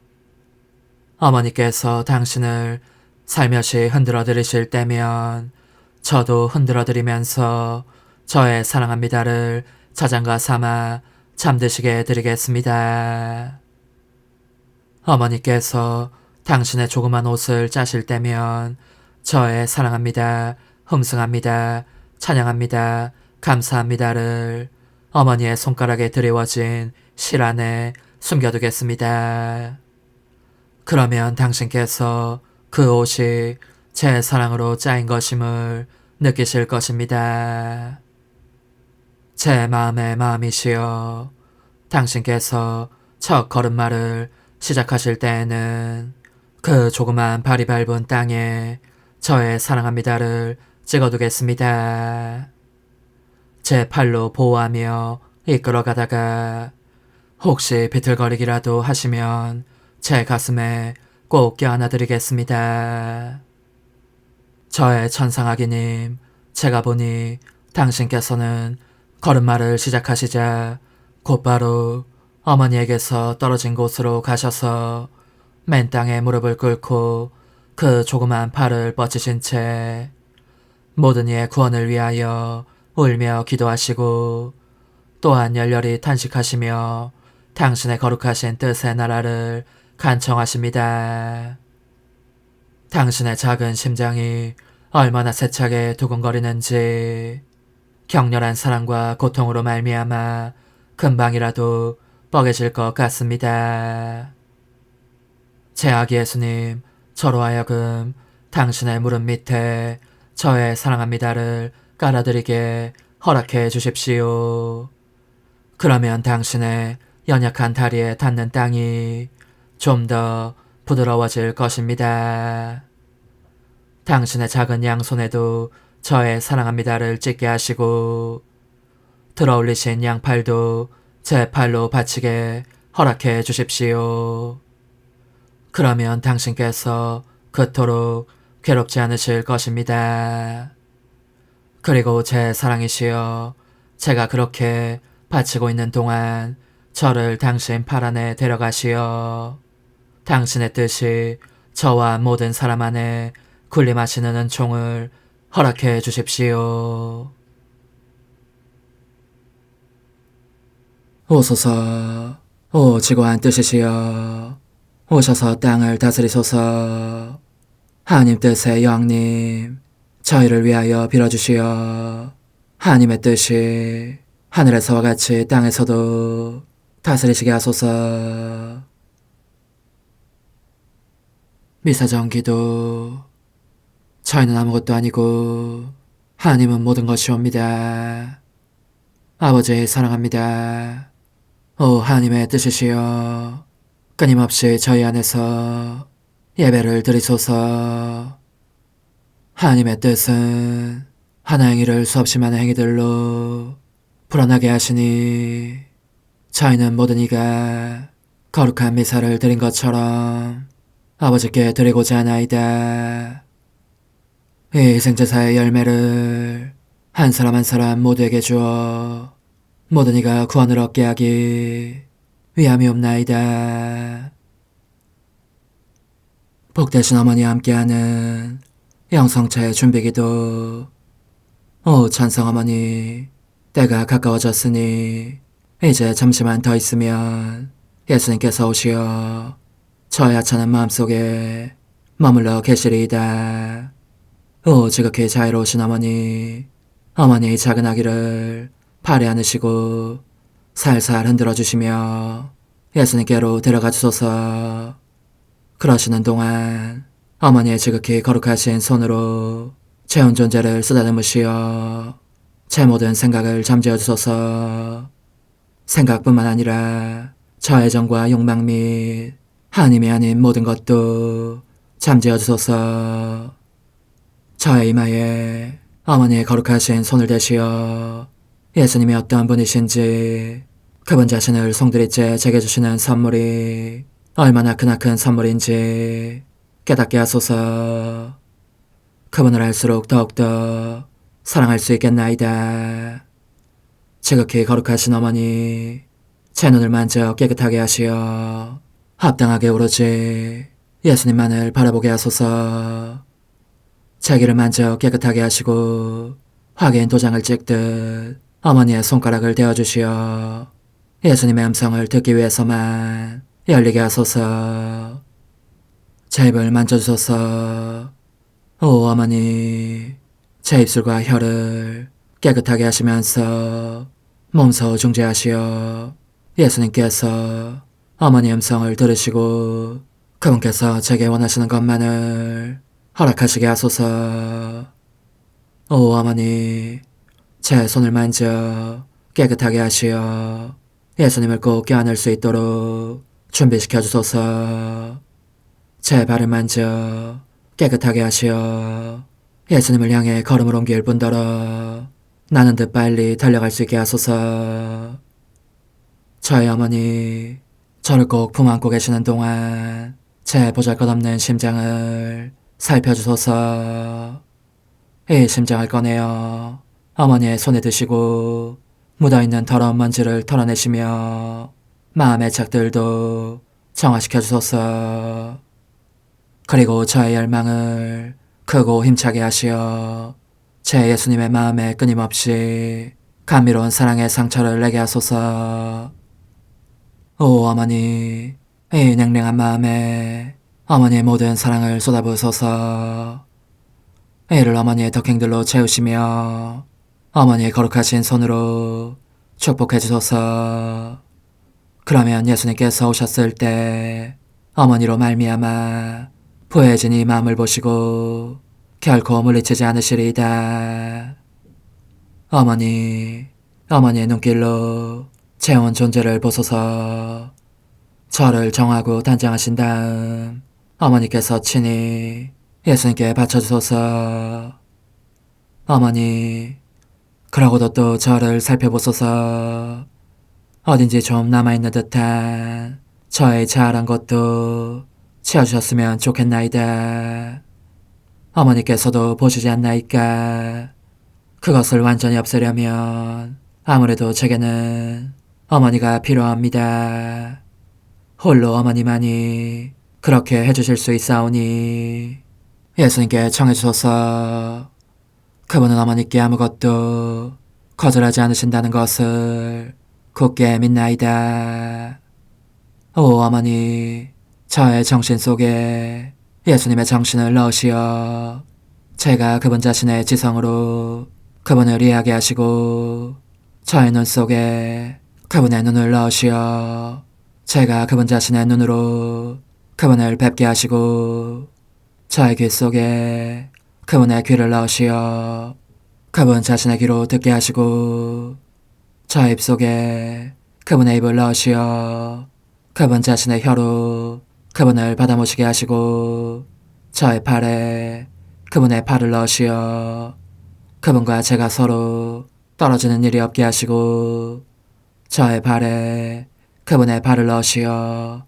어머니께서 당신을 살며시 흔들어 드리실 때면 저도 흔들어 드리면서 저의 사랑합니다를 자장가 삼아 잠드시게 해드리겠습니다. 어머니께서 당신의 조그만 옷을 짜실 때면 저의 사랑합니다, 흠숭합니다, 찬양합니다, 감사합니다를 어머니의 손가락에 드리워진 실 안에 숨겨두겠습니다. 그러면 당신께서 그 옷이 제 사랑으로 짜인 것임을 느끼실 것입니다. 제 마음의 마음이시여, 당신께서 첫 걸음마를 시작하실 때에는 그 조그만 발이 밟은 땅에 저의 사랑합니다를 찍어두겠습니다. 제 팔로 보호하며 이끌어가다가 혹시 비틀거리기라도 하시면 제 가슴에 꼭 껴안아드리겠습니다. 저의 천상아기님, 제가 보니 당신께서는 걸음마를 시작하시자 곧바로 어머니에게서 떨어진 곳으로 가셔서 맨 땅에 무릎을 꿇고 그 조그만 팔을 뻗치신 채 모든 이의 구원을 위하여 울며 기도하시고 또한 열렬히 탄식하시며 당신의 거룩하신 뜻의 나라를 간청하십니다. 당신의 작은 심장이 얼마나 세차게 두근거리는지 격렬한 사랑과 고통으로 말미암아 금방이라도 뻐개질 것 같습니다. 제 아기 예수님, 저로 하여금 당신의 무릎 밑에 저의 사랑합니다를 깔아드리게 허락해 주십시오. 그러면 당신의 연약한 다리에 닿는 땅이 좀 더 부드러워질 것입니다. 당신의 작은 양손에도 저의 사랑합니다를 찍게 하시고 들어올리신 양팔도 제 팔로 받치게 허락해 주십시오. 그러면 당신께서 그토록 괴롭지 않으실 것입니다. 그리고 제 사랑이시여, 제가 그렇게 바치고 있는 동안 저를 당신 팔 안에 데려가시어 당신의 뜻이 저와 모든 사람 안에 군림하시는 은총을 허락해 주십시오. 오소서, 오 지고한 뜻이시여, 오셔서 땅을 다스리소서. 하나님 뜻의 여왕님, 저희를 위하여 빌어주시어 하나님의 뜻이 하늘에서와 같이 땅에서도 다스리시게 하소서. 미사정 기도. 저희는 아무것도 아니고 하나님은 모든 것이옵니다. 아버지 사랑합니다. 오 하나님의 뜻이시여, 끊임없이 저희 안에서 예배를 드리소서. 하나님의 뜻은 하나 행위를 수없이 많은 행위들로 불어나게 하시니 저희는 모든 이가 거룩한 미사를 드린 것처럼 아버지께 드리고자 하나이다. 이 희생제사의 열매를 한 사람 한 사람 모두에게 주어 모든 이가 구원을 얻게 하기 위함이옵나이다. 복되신 어머니와 함께하는 영성차의 준비기도. 오 찬성어머니, 때가 가까워졌으니 이제 잠시만 더 있으면 예수님께서 오시어 저의 하찮은 마음속에 머물러 계시리이다. 오 지극히 자유로우신 어머니, 어머니의 작은 아기를 팔에 안으시고 살살 흔들어 주시며 예수님께로 데려가 주소서. 그러시는 동안 어머니의 지극히 거룩하신 손으로 제 온 존재를 쓰다듬으시어 제 모든 생각을 잠재워 주소서. 생각뿐만 아니라 저 애정과 욕망 및 하나님이 아닌 모든 것도 잠재워 주소서. 저의 이마에 어머니의 거룩하신 손을 대시어 예수님이 어떤 분이신지, 그분 자신을 송두리째 제게 주시는 선물이 얼마나 크나큰 선물인지 깨닫게 하소서. 그분을 알수록 더욱더 사랑할 수 있겠나이다. 지극히 거룩하신 어머니, 제 눈을 만져 깨끗하게 하시어 합당하게 오로지 예수님만을 바라보게 하소서. 제 귀를 만져 깨끗하게 하시고 확인 도장을 찍듯 어머니의 손가락을 대어주시어 예수님의 음성을 듣기 위해서만 열리게 하소서. 제 입을 만져주소서. 오 어머니, 제 입술과 혀를 깨끗하게 하시면서 몸소 중재하시어 예수님께서 어머니의 음성을 들으시고 그분께서 제게 원하시는 것만을 허락하시게 하소서. 오 어머니, 제 손을 만져 깨끗하게 하시어 예수님을 꼭 껴안을 수 있도록 준비시켜 주소서. 제 발을 만져 깨끗하게 하시어 예수님을 향해 걸음을 옮길 뿐더러 나는 듯 빨리 달려갈 수 있게 하소서. 저의 어머니, 저를 꼭 품 안고 계시는 동안 제 보잘것없는 심장을 살펴주소서. 이 심장을 꺼내어 어머니의 손에 드시고 묻어있는 더러운 먼지를 털어내시며 마음의 착들도 정화시켜 주소서. 그리고 저의 열망을 크고 힘차게 하시어 제 예수님의 마음에 끊임없이 감미로운 사랑의 상처를 내게 하소서. 오 어머니, 이 냉랭한 마음에 어머니의 모든 사랑을 쏟아부으소서. 이를 어머니의 덕행들로 채우시며 어머니의 거룩하신 손으로 축복해 주소서. 그러면 예수님께서 오셨을 때 어머니로 말미암아 부해진 이 마음을 보시고 결코 물리치지 않으시리이다. 어머니, 어머니의 눈길로 제 온 존재를 보소서. 저를 정하고 단장하신 다음 어머니께서 친히 예수님께 바쳐주소서. 어머니, 그러고도 또 저를 살펴보소서. 어딘지 좀 남아있는 듯한 저의 자아란 것도 채워주셨으면 좋겠나이다. 어머니께서도 보시지 않나이까? 그것을 완전히 없애려면 아무래도 제게는 어머니가 필요합니다. 홀로 어머니만이 그렇게 해주실 수 있사오니 예수님께 청해주소서. 그분은 어머니께 아무것도 거절하지 않으신다는 것을 굳게 믿나이다. 오 어머니, 저의 정신 속에 예수님의 정신을 넣으시어 제가 그분 자신의 지성으로 그분을 이해하게 하시고 저의 눈 속에 그분의 눈을 넣으시어 제가 그분 자신의 눈으로 그분을 뵙게 하시고 저의 귀 속에 그분의 귀를 넣으시어 그분 자신의 귀로 듣게 하시고 저의 입 속에 그분의 입을 넣으시어 그분 자신의 혀로 그분을 받아모시게 하시고 저의 팔에 그분의 팔을 넣으시어 그분과 제가 서로 떨어지는 일이 없게 하시고 저의 발에 그분의 발을 넣으시어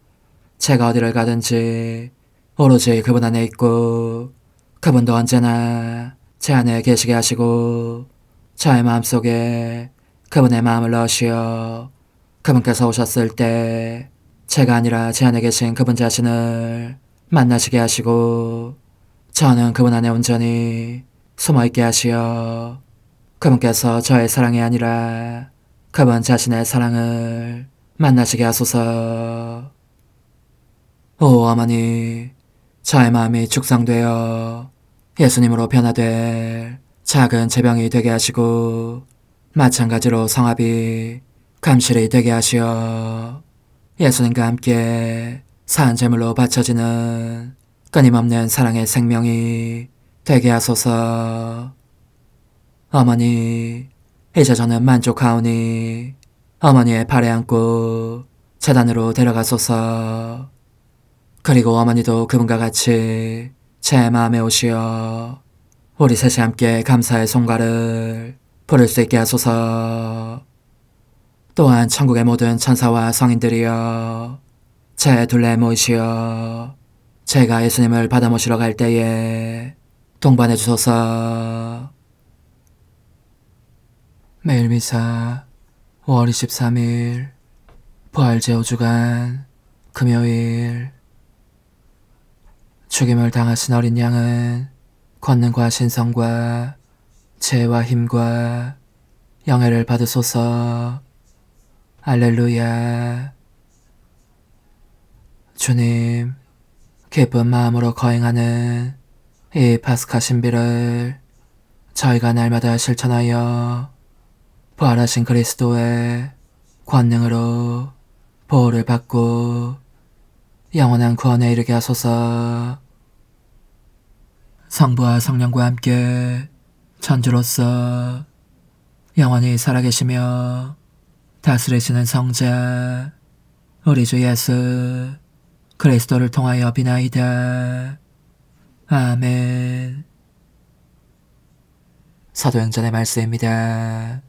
제가 어디를 가든지 오로지 그분 안에 있고 그분도 언제나 제 안에 계시게 하시고 저의 마음속에 그분의 마음을 넣으시어 그분께서 오셨을 때 제가 아니라 제 안에 계신 그분 자신을 만나시게 하시고 저는 그분 안에 온전히 숨어있게 하시어 그분께서 저의 사랑이 아니라 그분 자신의 사랑을 만나시게 하소서. 오 어머니, 저의 마음이 축성되어 예수님으으로 변화될 작은 제병이 되게 하시고 마찬가지로 성합이 감실이 되게 하시어 예수님과 함께 산 제물로 바쳐지는 끊임없는 사랑의 생명이 되게 하소서. 어머니, 이제 저는 만족하오니 어머니의 발에 안고 재단으로 데려가소서. 그리고 어머니도 그분과 같이 제 마음에 오시어 우리 셋이 함께 감사의 송가를 부를 수 있게 하소서. 또한 천국의 모든 천사와 성인들이여 제 둘레에 모이시어 제가 예수님을 받아 모시러 갈 때에 동반해 주소서. 매일 미사 5월 23일 부활제오주간 금요일. 죽임을 당하신 어린 양은 권능과 신성과 지혜와 힘과 영예를 받으소서. 알렐루야. 주님, 기쁜 마음으로 거행하는 이 파스카 신비를 저희가 날마다 실천하여 부활하신 그리스도의 권능으로 보호를 받고 영원한 구원에 이르게 하소서. 성부와 성령과 함께 천주로서 영원히 살아계시며 다스리시는 성자 우리 주 예수 그리스도를 통하여 비나이다. 아멘. 사도행전의 말씀입니다.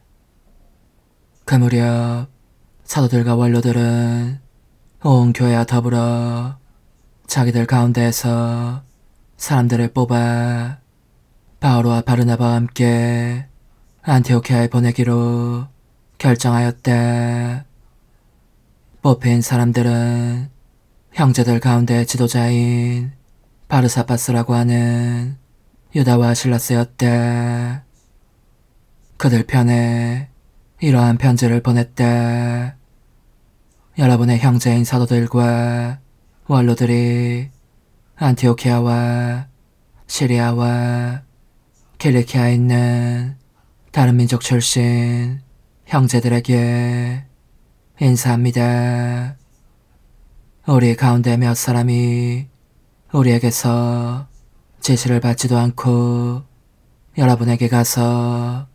그 무렵 사도들과 원로들은 온 교회와 더불어 자기들 가운데에서 사람들을 뽑아 바오로와 바르나바와 함께 안티오키아에 보내기로 결정하였다. 뽑힌 사람들은 형제들 가운데 지도자인 바르사바스라고 하는 유다와 실라스였다. 그들 편에 이러한 편지를 보냈다. 여러분의 형제인 사도들과 원로들이 안티오키아와 시리아와 킬리키아에 있는 다른 민족 출신 형제들에게 인사합니다. 우리 가운데 몇 사람이 우리에게서 지시를 받지도 않고 여러분에게 가서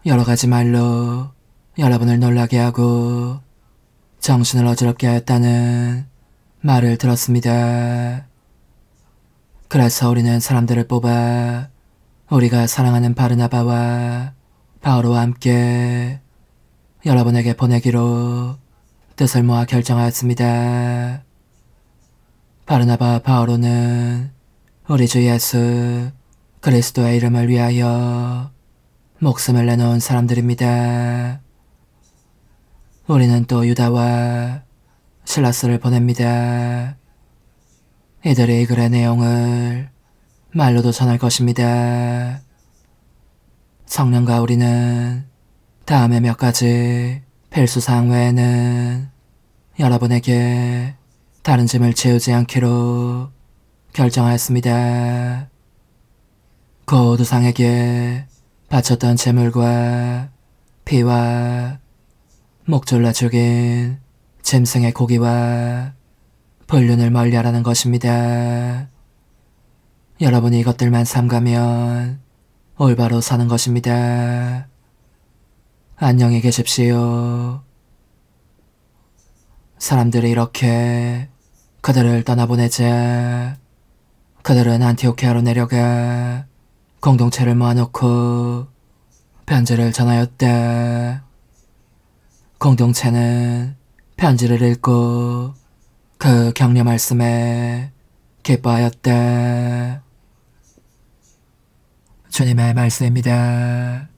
여러 가지 말로 여러분을 놀라게 하고 정신을 어지럽게 하였다는 말을 들었습니다. 그래서 우리는 사람들을 뽑아 우리가 사랑하는 바르나바와 바오로와 함께 여러분에게 보내기로 뜻을 모아 결정하였습니다. 바르나바와 바오로는 우리 주 예수 그리스도의 이름을 위하여 목숨을 내놓은 사람들입니다. 우리는 또 유다와 실라스를 보냅니다. 이들이 이 글의 내용을 말로도 전할 것입니다. 성령과 우리는 다음에 몇 가지 필수사항 외에는 여러분에게 다른 짐을 지우지 않기로 결정하였습니다. 곧 우상에게 바쳤던 제물과 피와 목졸라 죽인 짐승의 고기와 불륜을 멀리하라는 것입니다. 여러분이 이것들만 삼가면 올바로 사는 것입니다. 안녕히 계십시오. 사람들이 이렇게 그들을 떠나보내자 그들은 안티오키아로 내려가 공동체를 모아놓고 편지를 전하였다. 공동체는 편지를 읽고 그 격려 말씀에 기뻐하였다. 주님의 말씀입니다.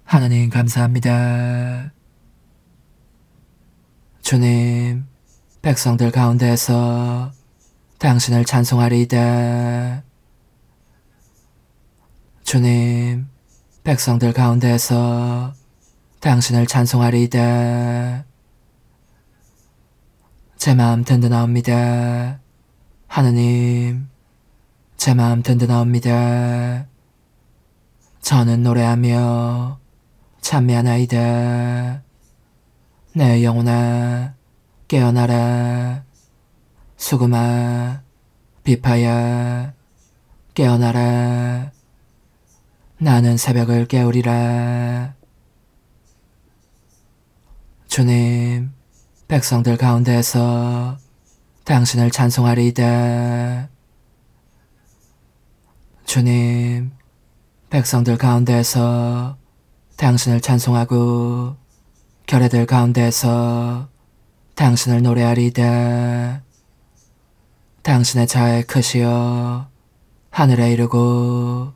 하나님 감사합니다. 주님, 백성들 가운데에서 당신을 찬송하리이다. 주님, 백성들 가운데에서 당신을 찬송하리이다. 제 마음 든든하옵니다. 하느님, 제 마음 든든하옵니다. 저는 노래하며 찬미하나이다. 내 영혼아 깨어나라. 수금아 비파야 깨어나라. 나는 새벽을 깨우리라. 주님, 백성들 가운데서 당신을 찬송하리이다. 주님, 백성들 가운데서 당신을 찬송하고 결례들 가운데서 당신을 노래하리이다. 당신의 자애 크시여 하늘에 이르고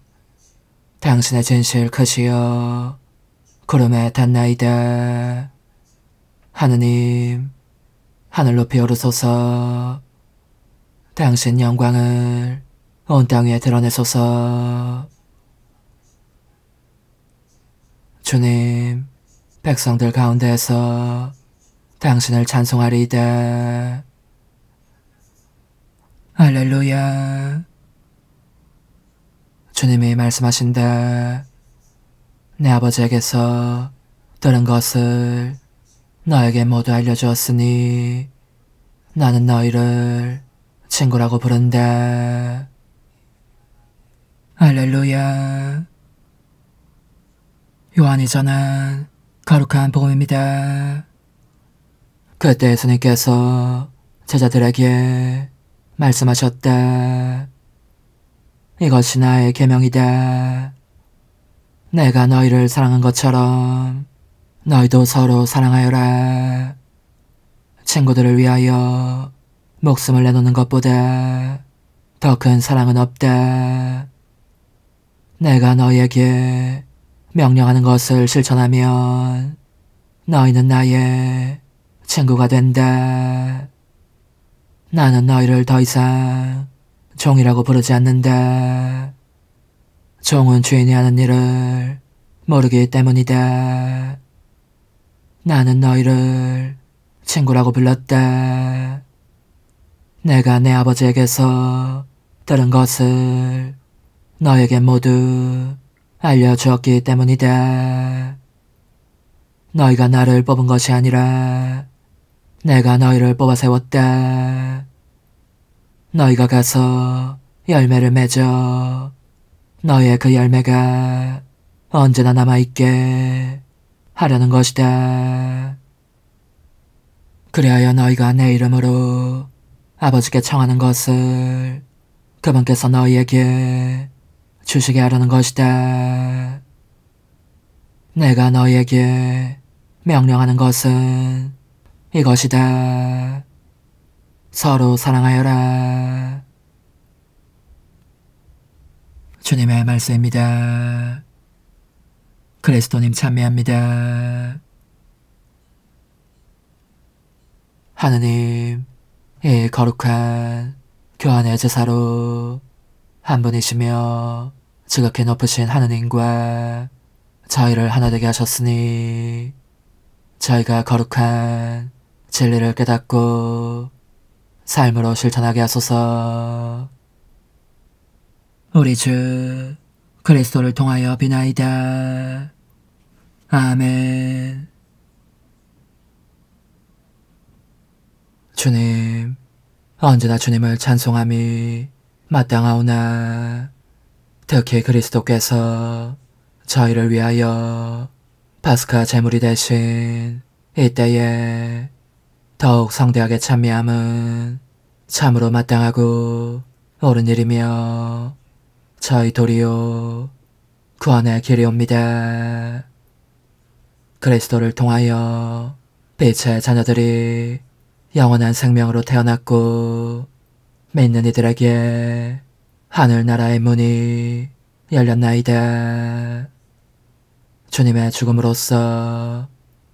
당신의 진실 크시여 구름에 닿나이다. 하느님, 하늘 높이 오르소서. 당신 영광을 온 땅 위에 드러내소서. 주님, 백성들 가운데서 당신을 찬송하리이다. 할렐루야. 주님이 말씀하신다. 내 아버지에게서 들은 것을 너에게 모두 알려주었으니 나는 너희를 친구라고 부른다. 할렐루야. 요한이 전한 거룩한 복음입니다. 그때 예수님께서 제자들에게 말씀하셨다. 이것이 나의 계명이다. 내가 너희를 사랑한 것처럼 너희도 서로 사랑하여라. 친구들을 위하여 목숨을 내놓는 것보다 더 큰 사랑은 없다. 내가 너희에게 명령하는 것을 실천하면 너희는 나의 친구가 된다. 나는 너희를 더 이상 종이라고 부르지 않는다. 종은 주인이 하는 일을 모르기 때문이다. 나는 너희를 친구라고 불렀다. 내가 내 아버지에게서 들은 것을 너에게 모두 알려주었기 때문이다. 너희가 나를 뽑은 것이 아니라 내가 너희를 뽑아 세웠다. 너희가 가서 열매를 맺어 너희의 그 열매가 언제나 남아있게 하려는 것이다. 그리하여 너희가 내 이름으로 아버지께 청하는 것을 그분께서 너희에게 주시게 하려는 것이다. 내가 너희에게 명령하는 것은 이것이다. 서로 사랑하여라. 주님의 말씀입니다. 그리스도님 찬미합니다. 하느님, 이 거룩한 교환의 제사로 한 분이시며 지극히 높으신 하느님과 저희를 하나 되게 하셨으니 저희가 거룩한 진리를 깨닫고 삶으로 실천하게 하소서. 우리 주 그리스도를 통하여 비나이다. 아멘. 주님, 언제나 주님을 찬송함이 마땅하오나 특히 그리스도께서 저희를 위하여 파스카 제물이 되신 이때에 더욱 성대하게 찬미함은 참으로 마땅하고 옳은 일이며 저희 도리요 구원의 길이옵니다. 그리스도를 통하여 빛의 자녀들이 영원한 생명으로 태어났고 믿는 이들에게 하늘나라의 문이 열렸나이다. 주님의 죽음으로써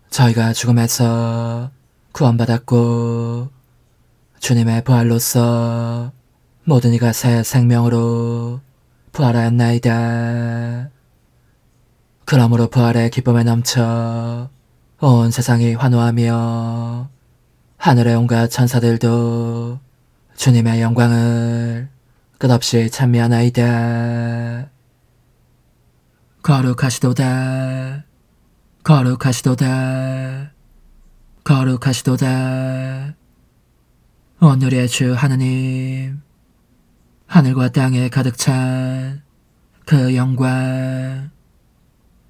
저희가 죽음에서 구원받았고 주님의 부활로써 모든 이가 새 생명으로 부활하였나이다. 그러므로 부활의 기쁨에 넘쳐 온 세상이 환호하며 하늘의 온갖 천사들도 주님의 영광을 끝없이 찬미하나이다. 거룩하시도다. 거룩하시도다. 거룩하시도다. 오늘의 주 하느님, 하늘과 땅에 가득 찬 그 영광,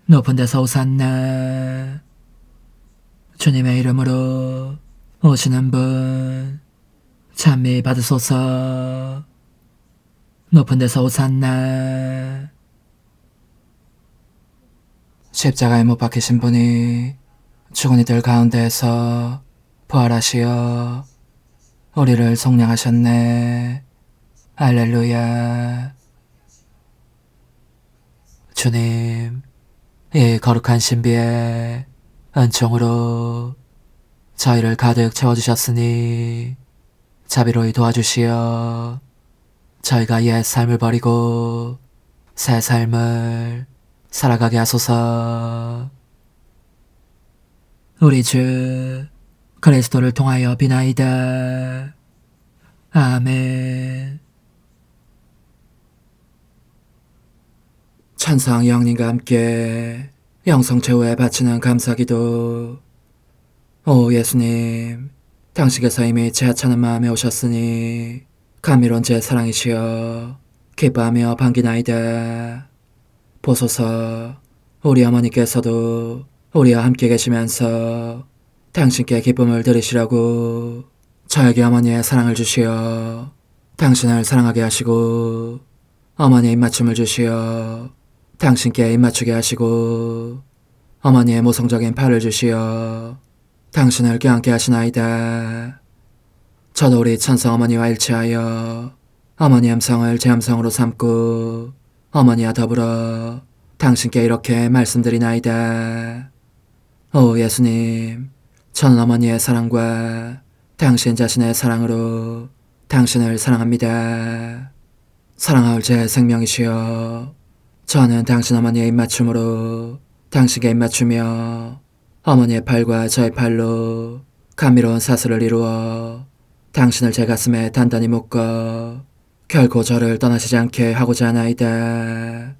높은 데서 오산나. 주님의 이름으로 오시는 분 찬미 받으소서. 높은 데서 오산나. 십자가에 못 박히신 분이 죽은 이들 가운데에서 부활하시어 우리를 속량하셨네. 할렐루야. 주님, 이 거룩한 신비의 은총으로 저희를 가득 채워주셨으니 자비로이 도와주시어 저희가 옛 삶을 버리고 새 삶을 살아가게 하소서. 우리 주 그리스도를 통하여 비나이다. 아멘. 천상 영님과 함께 영성 최후에 바치는 감사기도. 오 예수님, 당신께서 이미 제 하찮은 마음에 오셨으니 감미로운 제 사랑이시여 기뻐하며 반기나이다. 보소서, 우리 어머니께서도 우리와 함께 계시면서 당신께 기쁨을 드리시라고 저에게 어머니의 사랑을 주시어 당신을 사랑하게 하시고 어머니의 입맞춤을 주시어 당신께 입맞추게 하시고 어머니의 모성적인 팔을 주시어 당신을 껴안게 하시나이다. 저도 우리 천성 어머니와 일치하여 어머니 음성을 제 음성으로 삼고 어머니와 더불어 당신께 이렇게 말씀드리나이다. 오 예수님, 저는 어머니의 사랑과 당신 자신의 사랑으로 당신을 사랑합니다. 사랑하올 제 생명이시여, 저는 당신 어머니의 입맞춤으로 당신께 입맞추며 어머니의 팔과 저의 팔로 감미로운 사슬을 이루어 당신을 제 가슴에 단단히 묶어 결코 저를 떠나시지 않게 하고자 하나이다.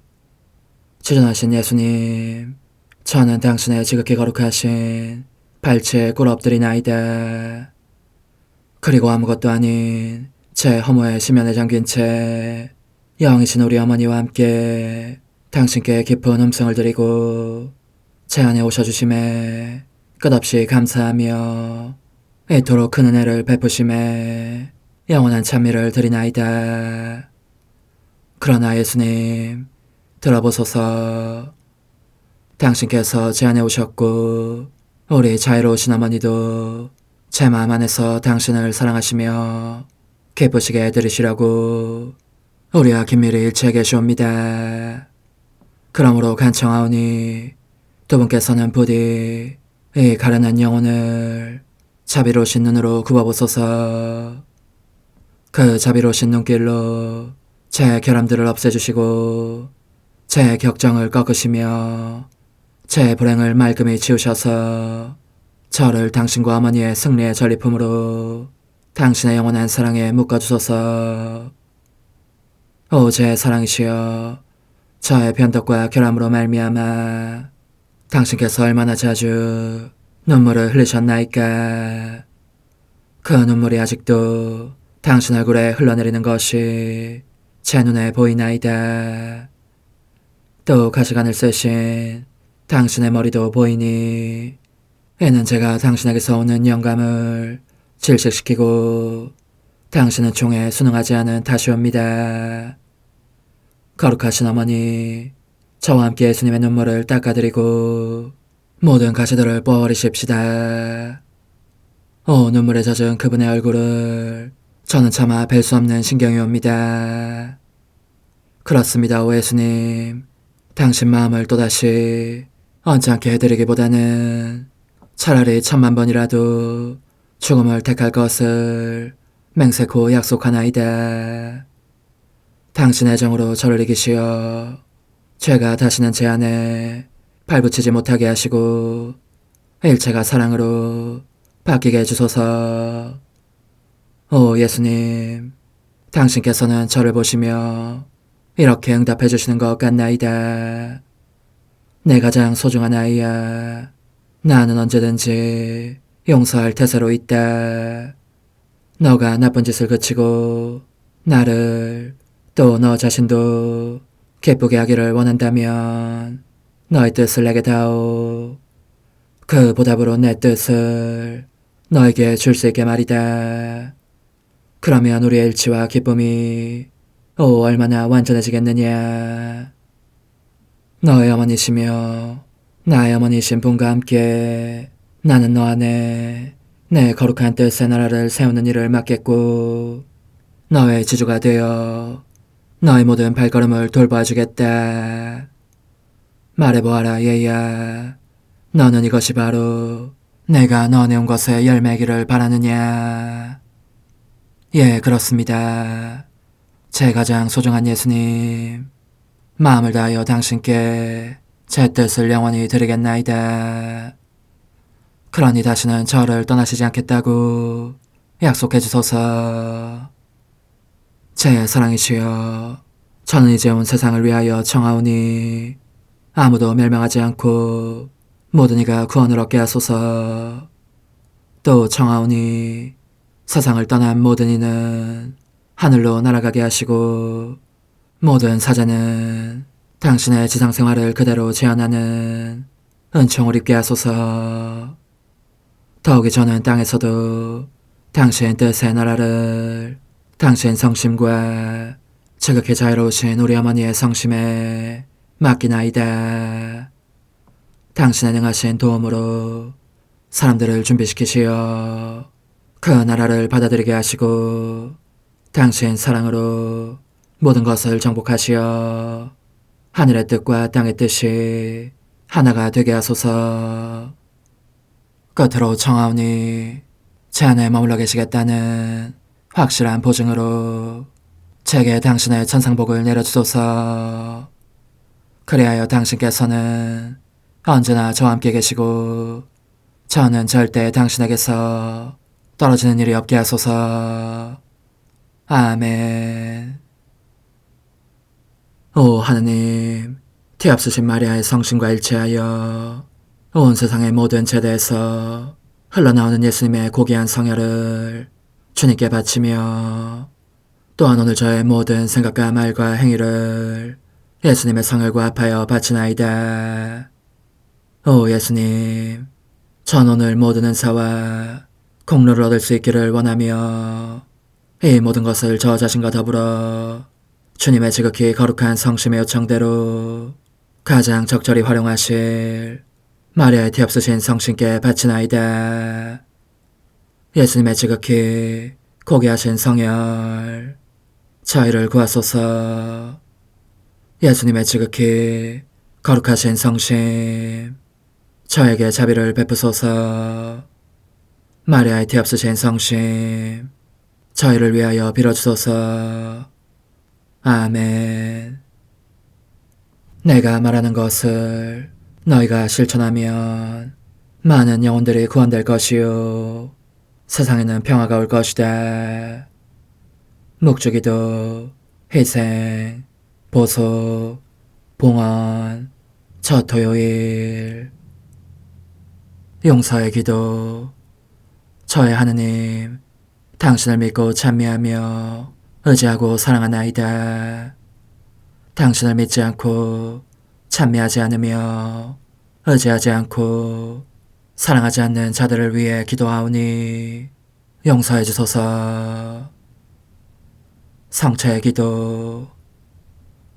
주전하신 예수님, 저는 당신의 지극히 거룩하신 발치에 꿇어 엎드리나이다. 그리고 아무것도 아닌 제 허무의 심연에 잠긴 채 영이신 우리 어머니와 함께 당신께 깊은 음성을 드리고 제 안에 오셔주심에 끝없이 감사하며 이토록 큰 은혜를 베푸심에 영원한 찬미를 드리나이다. 그러나 예수님, 들어보소서. 당신께서 제 안에 오셨고 우리 자유로우신 어머니도 제 마음 안에서 당신을 사랑하시며 기쁘시게 들으시라고 우리와 긴밀히 일치해 계시옵니다. 그러므로 간청하오니 두 분께서는 부디 이 가련한 영혼을 자비로우신 눈으로 굽어보소서. 그 자비로우신 눈길로 제 결함들을 없애주시고 제 격정을 꺾으시며 제 불행을 말끔히 지우셔서 저를 당신과 어머니의 승리의 전리품으로 당신의 영원한 사랑에 묶어주소서. 오 제 사랑이시여, 저의 변덕과 결함으로 말미암아 당신께서 얼마나 자주 눈물을 흘리셨나이까. 그 눈물이 아직도 당신 얼굴에 흘러내리는 것이 제 눈에 보이나이다. 또 가시관을 쓰신 당신의 머리도 보이니 이는 제가 당신에게서 오는 영감을 질식시키고 당신은 총에 순응하지 않은 탓이옵니다. 거룩하신 어머니, 저와 함께 예수님의 눈물을 닦아드리고 모든 가시들을 뽑아버리십시다. 오 눈물에 젖은 그분의 얼굴을 저는 차마 뵐 수 없는 신경이 옵니다. 그렇습니다. 오 예수님, 당신 마음을 또다시 언짢게 해드리기보다는 차라리 10,000,000번이라도 죽음을 택할 것을 맹세코 약속하나이다. 당신의 정으로 저를 이기시어 죄가 다시는 제 안에 발붙이지 못하게 하시고 일체가 사랑으로 바뀌게 해주소서. 오 예수님, 당신께서는 저를 보시며 이렇게 응답해 주시는 것 같나이다. 내 가장 소중한 아이야, 나는 언제든지 용서할 태세로 있다. 너가 나쁜 짓을 그치고 나를 또 너 자신도 기쁘게 하기를 원한다면 너의 뜻을 내게 다오. 그 보답으로 내 뜻을 너에게 줄 수 있게 말이다. 그러면 우리의 일치와 기쁨이 얼마나 완전해지겠느냐. 너의 어머니시며 나의 어머니신 분과 함께 나는 너 안에 내 거룩한 뜻의 나라를 세우는 일을 맡겠고 너의 지주가 되어 너의 모든 발걸음을 돌봐주겠다. 말해보아라 얘야. 너는 이것이 바로 내가 너한테 온 것의 열매기를 바라느냐. 예, 그렇습니다. 제 가장 소중한 예수님, 마음을 다하여 당신께 제 뜻을 영원히 드리겠나이다. 그러니 다시는 저를 떠나시지 않겠다고 약속해 주소서. 제 사랑이시여, 저는 이제 온 세상을 위하여 청하오니 아무도 멸망하지 않고 모든 이가 구원을 얻게 하소서. 또 청하오니 세상을 떠난 모든 이는 하늘로 날아가게 하시고 모든 사자는 당신의 지상생활을 그대로 재현하는 은총을 입게 하소서. 더욱이 저는 땅에서도 당신 뜻의 나라를 당신 성심과 지극히 자유로우신 우리 어머니의 성심에 맡기나이다. 당신의 능하신 도움으로 사람들을 준비시키시어 그 나라를 받아들이게 하시고 당신 사랑으로 모든 것을 정복하시어 하늘의 뜻과 땅의 뜻이 하나가 되게 하소서. 끝으로 청하오니 제 안에 머물러 계시겠다는 확실한 보증으로 제게 당신의 천상복을 내려주소서. 그리하여 당신께서는 언제나 저와 함께 계시고 저는 절대 당신에게서 떨어지는 일이 없게 하소서. 아멘. 오 하느님, 뒤앞서신 마리아의 성신과 일치하여 온 세상의 모든 제대에서 흘러나오는 예수님의 고귀한 성혈을 주님께 바치며 또한 오늘 저의 모든 생각과 말과 행위를 예수님의 성혈과 합하여 바치나이다. 오 예수님, 전 오늘 모든 은사와 공로를 얻을 수 있기를 원하며 이 모든 것을 저 자신과 더불어 주님의 지극히 거룩한 성심의 요청대로 가장 적절히 활용하실 마리아의 뒤앞서신 성신께 바치나이다. 예수님의 지극히 고귀하신 성혈, 저희를 구하소서. 예수님의 지극히 거룩하신 성심, 저에게 자비를 베푸소서. 마리아의 뒤앞서신 성심, 저희를 위하여 빌어주소서. 아멘. 내가 말하는 것을 너희가 실천하면 많은 영혼들이 구원될 것이요 세상에는 평화가 올 것이다. 묵주기도, 희생, 보속, 봉헌, 첫 토요일. 용서의 기도. 저의 하느님, 당신을 믿고 찬미하며 의지하고 사랑하나이다. 당신을 믿지 않고 찬미하지 않으며 의지하지 않고 사랑하지 않는 자들을 위해 기도하오니 용서해 주소서. 성체의 기도.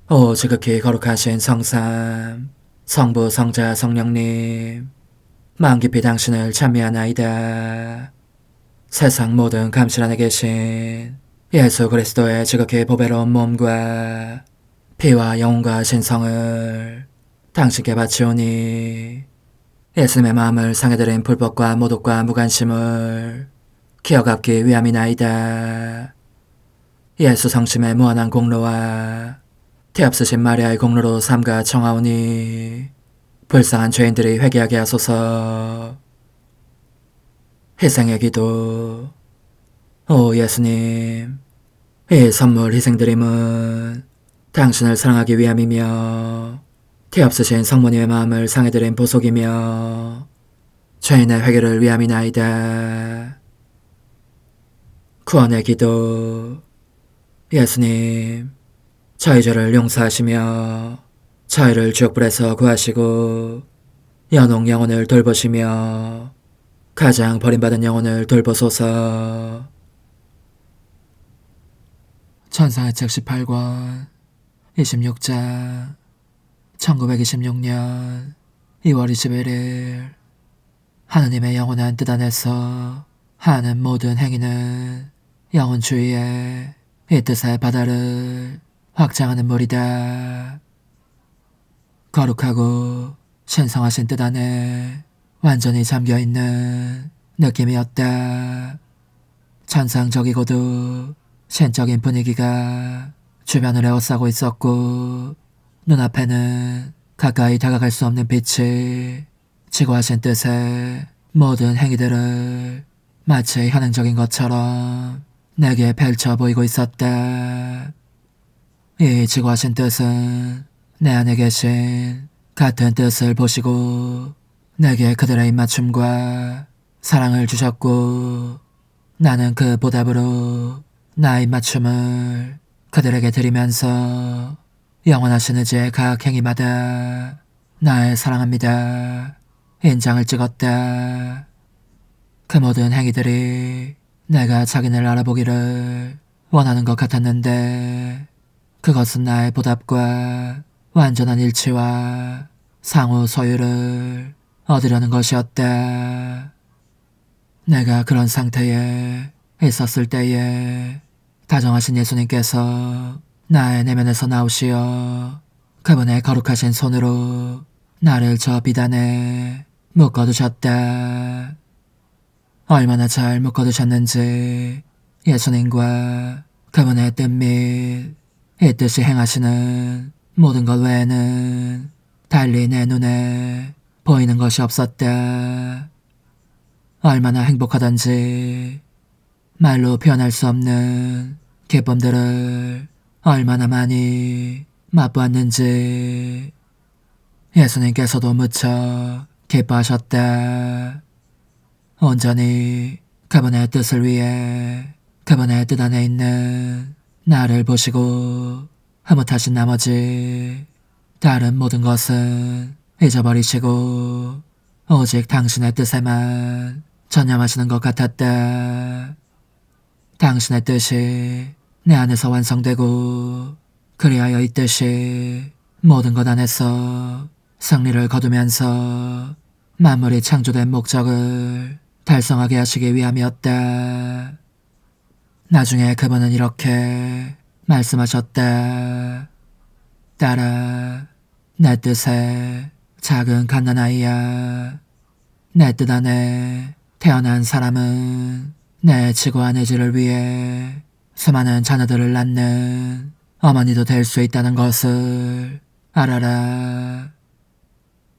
오 지극히 거룩하신 성삼, 성부, 성자, 성령님, 마음 깊이 당신을 찬미하나이다. 세상 모든 감실 안에 계신 예수 그리스도의 지극히 보배로운 몸과 피와 영혼과 신성을 당신께 바치오니 예수님의 마음을 상해드린 불법과 모독과 무관심을 기어갚기 위함이나이다. 예수 성심의 무한한 공로와 뒤앞서신 마리아의 공로로 삼가 청하오니 불쌍한 죄인들이 회개하게 하소서. 희생의 기도. 오 예수님, 이 선물 희생드림은 당신을 사랑하기 위함이며 뒤앞서신 성모님의 마음을 상해드린 보속이며 죄인의 회개를 위함이나이다. 구원의 기도. 예수님, 저희 죄를 용서하시며 저희를 지옥불에서 구하시고 연옥 영혼을 돌보시며 가장 버림받은 영혼을 돌보소서. 천사의 책 18권 26장 1926년 2월 21일 하느님의 영원한 뜻 안에서 하는 모든 행위는 영혼 주위에 이 뜻의 바다를 확장하는 물이다. 거룩하고 신성하신 뜻 안에 완전히 잠겨있는 느낌이었다. 천상적이고도 신적인 분위기가 주변을 에워싸고 있었고 눈앞에는 가까이 다가갈 수 없는 빛이 지고하신 뜻의 모든 행위들을 마치 현행적인 것처럼 내게 펼쳐 보이고 있었다. 이 지고하신 뜻은 내 안에 계신 같은 뜻을 보시고 내게 그들의 입맞춤과 사랑을 주셨고 나는 그 보답으로 나의 입맞춤을 그들에게 드리면서 영원하신 의지의 각 행위마다 나의 사랑합니다 인장을 찍었다. 그 모든 행위들이 내가 자기를 알아보기를 원하는 것 같았는데 그것은 나의 보답과 완전한 일치와 상호 소유를 얻으려는 것이었다. 내가 그런 상태에 있었을 때에 다정하신 예수님께서 나의 내면에서 나오시어 그분의 거룩하신 손으로 나를 저 비단에 묶어두셨다. 얼마나 잘 묶어두셨는지 예수님과 그분의 뜻 및 이 뜻이 행하시는 모든 것 외에는 달리 내 눈에 보이는 것이 없었다. 얼마나 행복하던지 말로 표현할 수 없는 기쁨들을 얼마나 많이 맛보았는지 예수님께서도 무척 기뻐하셨다. 온전히 그분의 뜻을 위해 그분의 뜻 안에 있는 나를 보시고 흐뭇하신 나머지 다른 모든 것은 잊어버리시고 오직 당신의 뜻에만 전념하시는 것 같았다. 당신의 뜻이 내 안에서 완성되고 그리하여 이 뜻이 모든 것 안에서 승리를 거두면서 만물이 창조된 목적을 달성하게 하시기 위함이었다. 나중에 그분은 이렇게 말씀하셨다. 딸아, 내 뜻에 작은 갓난아이야. 내 뜻 안에 태어난 사람은 내 지고한 의지를 위해 수많은 자녀들을 낳는 어머니도 될 수 있다는 것을 알아라.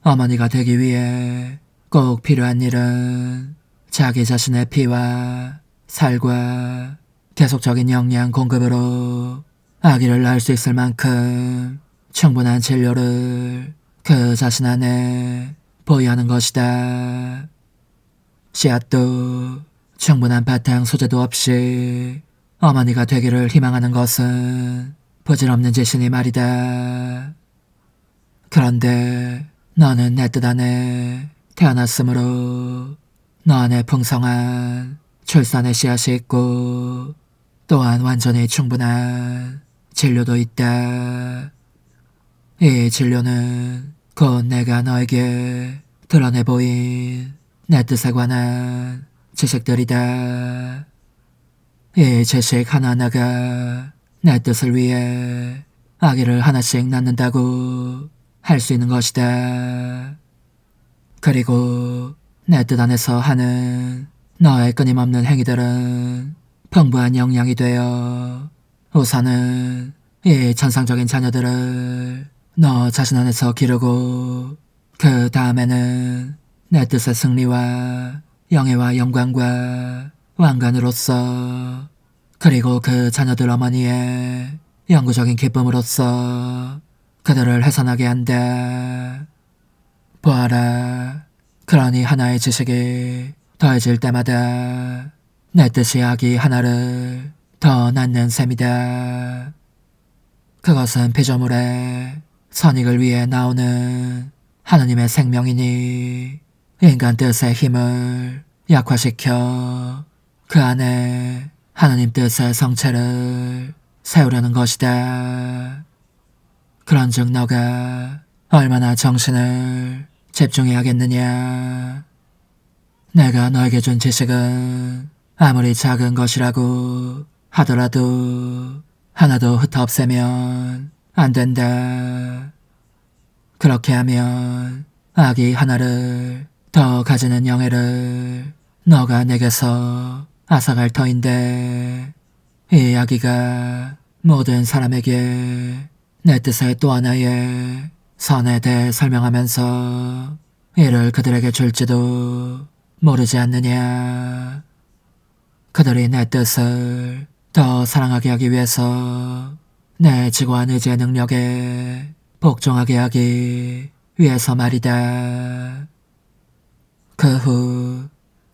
어머니가 되기 위해 꼭 필요한 일은 자기 자신의 피와 살과 계속적인 영양 공급으로 아기를 낳을 수 있을 만큼 충분한 진료를 그 자신 안에 보유하는 것이다. 씨앗도 충분한 바탕 소재도 없이 어머니가 되기를 희망하는 것은 부질없는 짓이니 말이다. 그런데 너는 내 뜻 안에 태어났으므로 너 안에 풍성한 출산의 씨앗이 있고 또한 완전히 충분한 진료도 있다. 이 진료는 곧 내가 너에게 드러내 보인 내 뜻에 관한 지식들이다. 이 지식 하나하나가 내 뜻을 위해 아기를 하나씩 낳는다고 할 수 있는 것이다. 그리고 내 뜻 안에서 하는 너의 끊임없는 행위들은 풍부한 영양이 되어 우선은 이 천상적인 자녀들을 너 자신 안에서 기르고 그 다음에는 내 뜻의 승리와 영예와 영광과 왕관으로서 그리고 그 자녀들 어머니의 영구적인 기쁨으로써 그들을 해산하게 한다. 보아라. 그러니 하나의 지식이 더해질 때마다 내 뜻이 아기 하나를 더 낳는 셈이다. 그것은 피조물의 선익을 위해 나오는 하느님의 생명이니 인간 뜻의 힘을 약화시켜 그 안에 하느님 뜻의 성체를 세우려는 것이다. 그런즉 너가 얼마나 정신을 집중해야겠느냐. 내가 너에게 준 지식은 아무리 작은 것이라고 하더라도 하나도 흩어없애면 안 된다. 그렇게 하면 아기 하나를 더 가지는 영예를 너가 내게서 앗아갈 터인데, 이 아기가 모든 사람에게 내 뜻의 또 하나의 선에 대해 설명하면서 이를 그들에게 줄지도 모르지 않느냐. 그들이 내 뜻을 더 사랑하게 하기 위해서 내 지고한 의지의 능력에 복종하게 하기 위해서 말이다. 그 후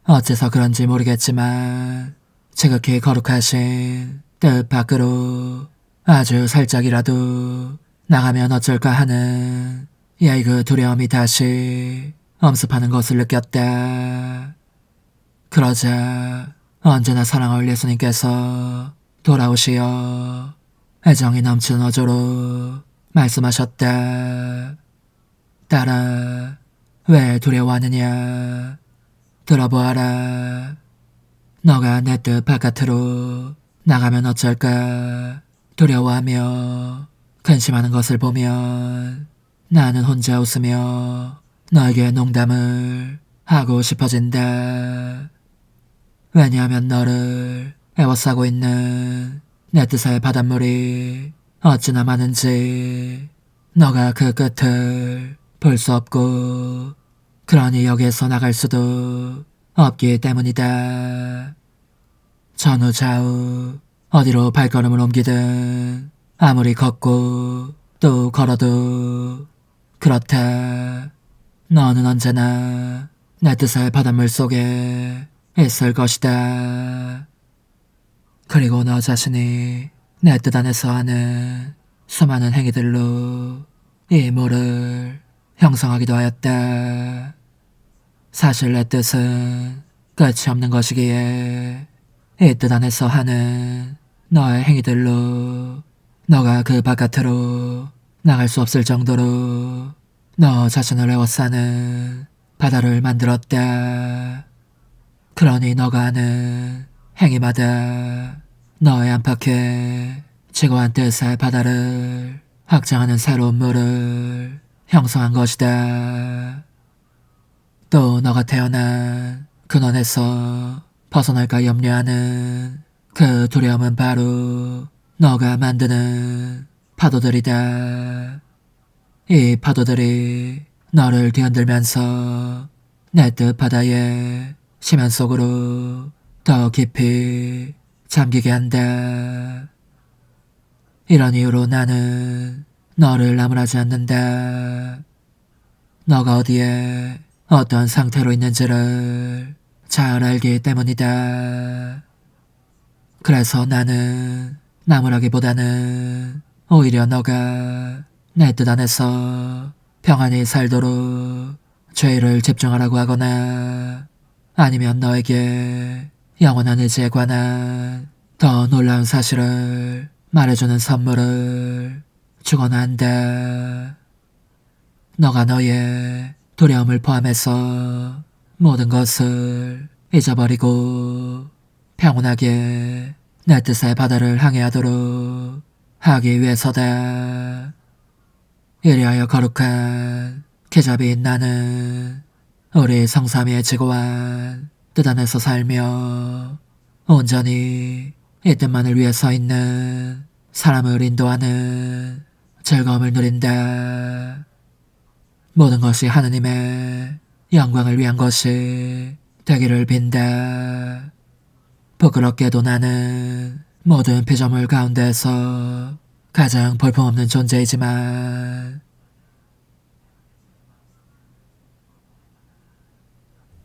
어째서 그런지 모르겠지만 지극히 거룩하신 뜻 밖으로 아주 살짝이라도 나가면 어쩔까 하는 그 두려움이 다시 엄습하는 것을 느꼈다. 그러자 언제나 사랑할 예수님께서 돌아오시어 애정이 넘치는 어조로 말씀하셨다. 딸아, 왜 두려워하느냐? 들어보아라. 너가 내 뜻 바깥으로 나가면 어쩔까 두려워하며 근심하는 것을 보면 나는 혼자 웃으며 너에게 농담을 하고 싶어진다. 왜냐하면 너를 애워싸고 있는 내 뜻의 바닷물이 어찌나 많은지 너가 그 끝을 볼 수 없고, 그러니 여기에서 나갈 수도 없기 때문이다. 전후 좌우 어디로 발걸음을 옮기든 아무리 걷고 또 걸어도 그렇다. 너는 언제나 내 뜻의 바닷물 속에 있을 것이다. 그리고 너 자신이 내 뜻 안에서 하는 수많은 행위들로 이 물을 형성하기도 하였다. 사실 내 뜻은 끝이 없는 것이기에 이 뜻 안에서 하는 너의 행위들로 너가 그 바깥으로 나갈 수 없을 정도로 너 자신을 에워싸는 바다를 만들었다. 그러니 너가 하는 행위마다 너의 안팎에 지고한 뜻의 바다를 확장하는 새로운 물을 형성한 것이다. 또 너가 태어난 근원에서 벗어날까 염려하는 그 두려움은 바로 너가 만드는 파도들이다. 이 파도들이 너를 뒤흔들면서 내 뜻 바다의 심연 속으로 더 깊이 잠기게 한다. 이런 이유로 나는 너를 나무라지 않는다. 너가 어디에 어떤 상태로 있는지를 잘 알기 때문이다. 그래서 나는 나무라기보다는 오히려 너가 내 뜻 안에서 평안히 살도록 죄를 집중하라고 하거나, 아니면 너에게 영원한 의지에 관한 더 놀라운 사실을 말해주는 선물을 주거나 한다. 너가 너의 두려움을 포함해서 모든 것을 잊어버리고 평온하게 내 뜻의 바다를 항해하도록 하기 위해서다. 이리하여 거룩한 계잡이인 나는 우리 성삼위의 지고한 뜻 안에서 살며 온전히 이 뜻만을 위해 서 있는 사람을 인도하는 즐거움을 누린다. 모든 것이 하느님의 영광을 위한 것이 되기를 빈다. 부끄럽게도 나는 모든 피조물 가운데서 가장 볼품없는 존재이지만,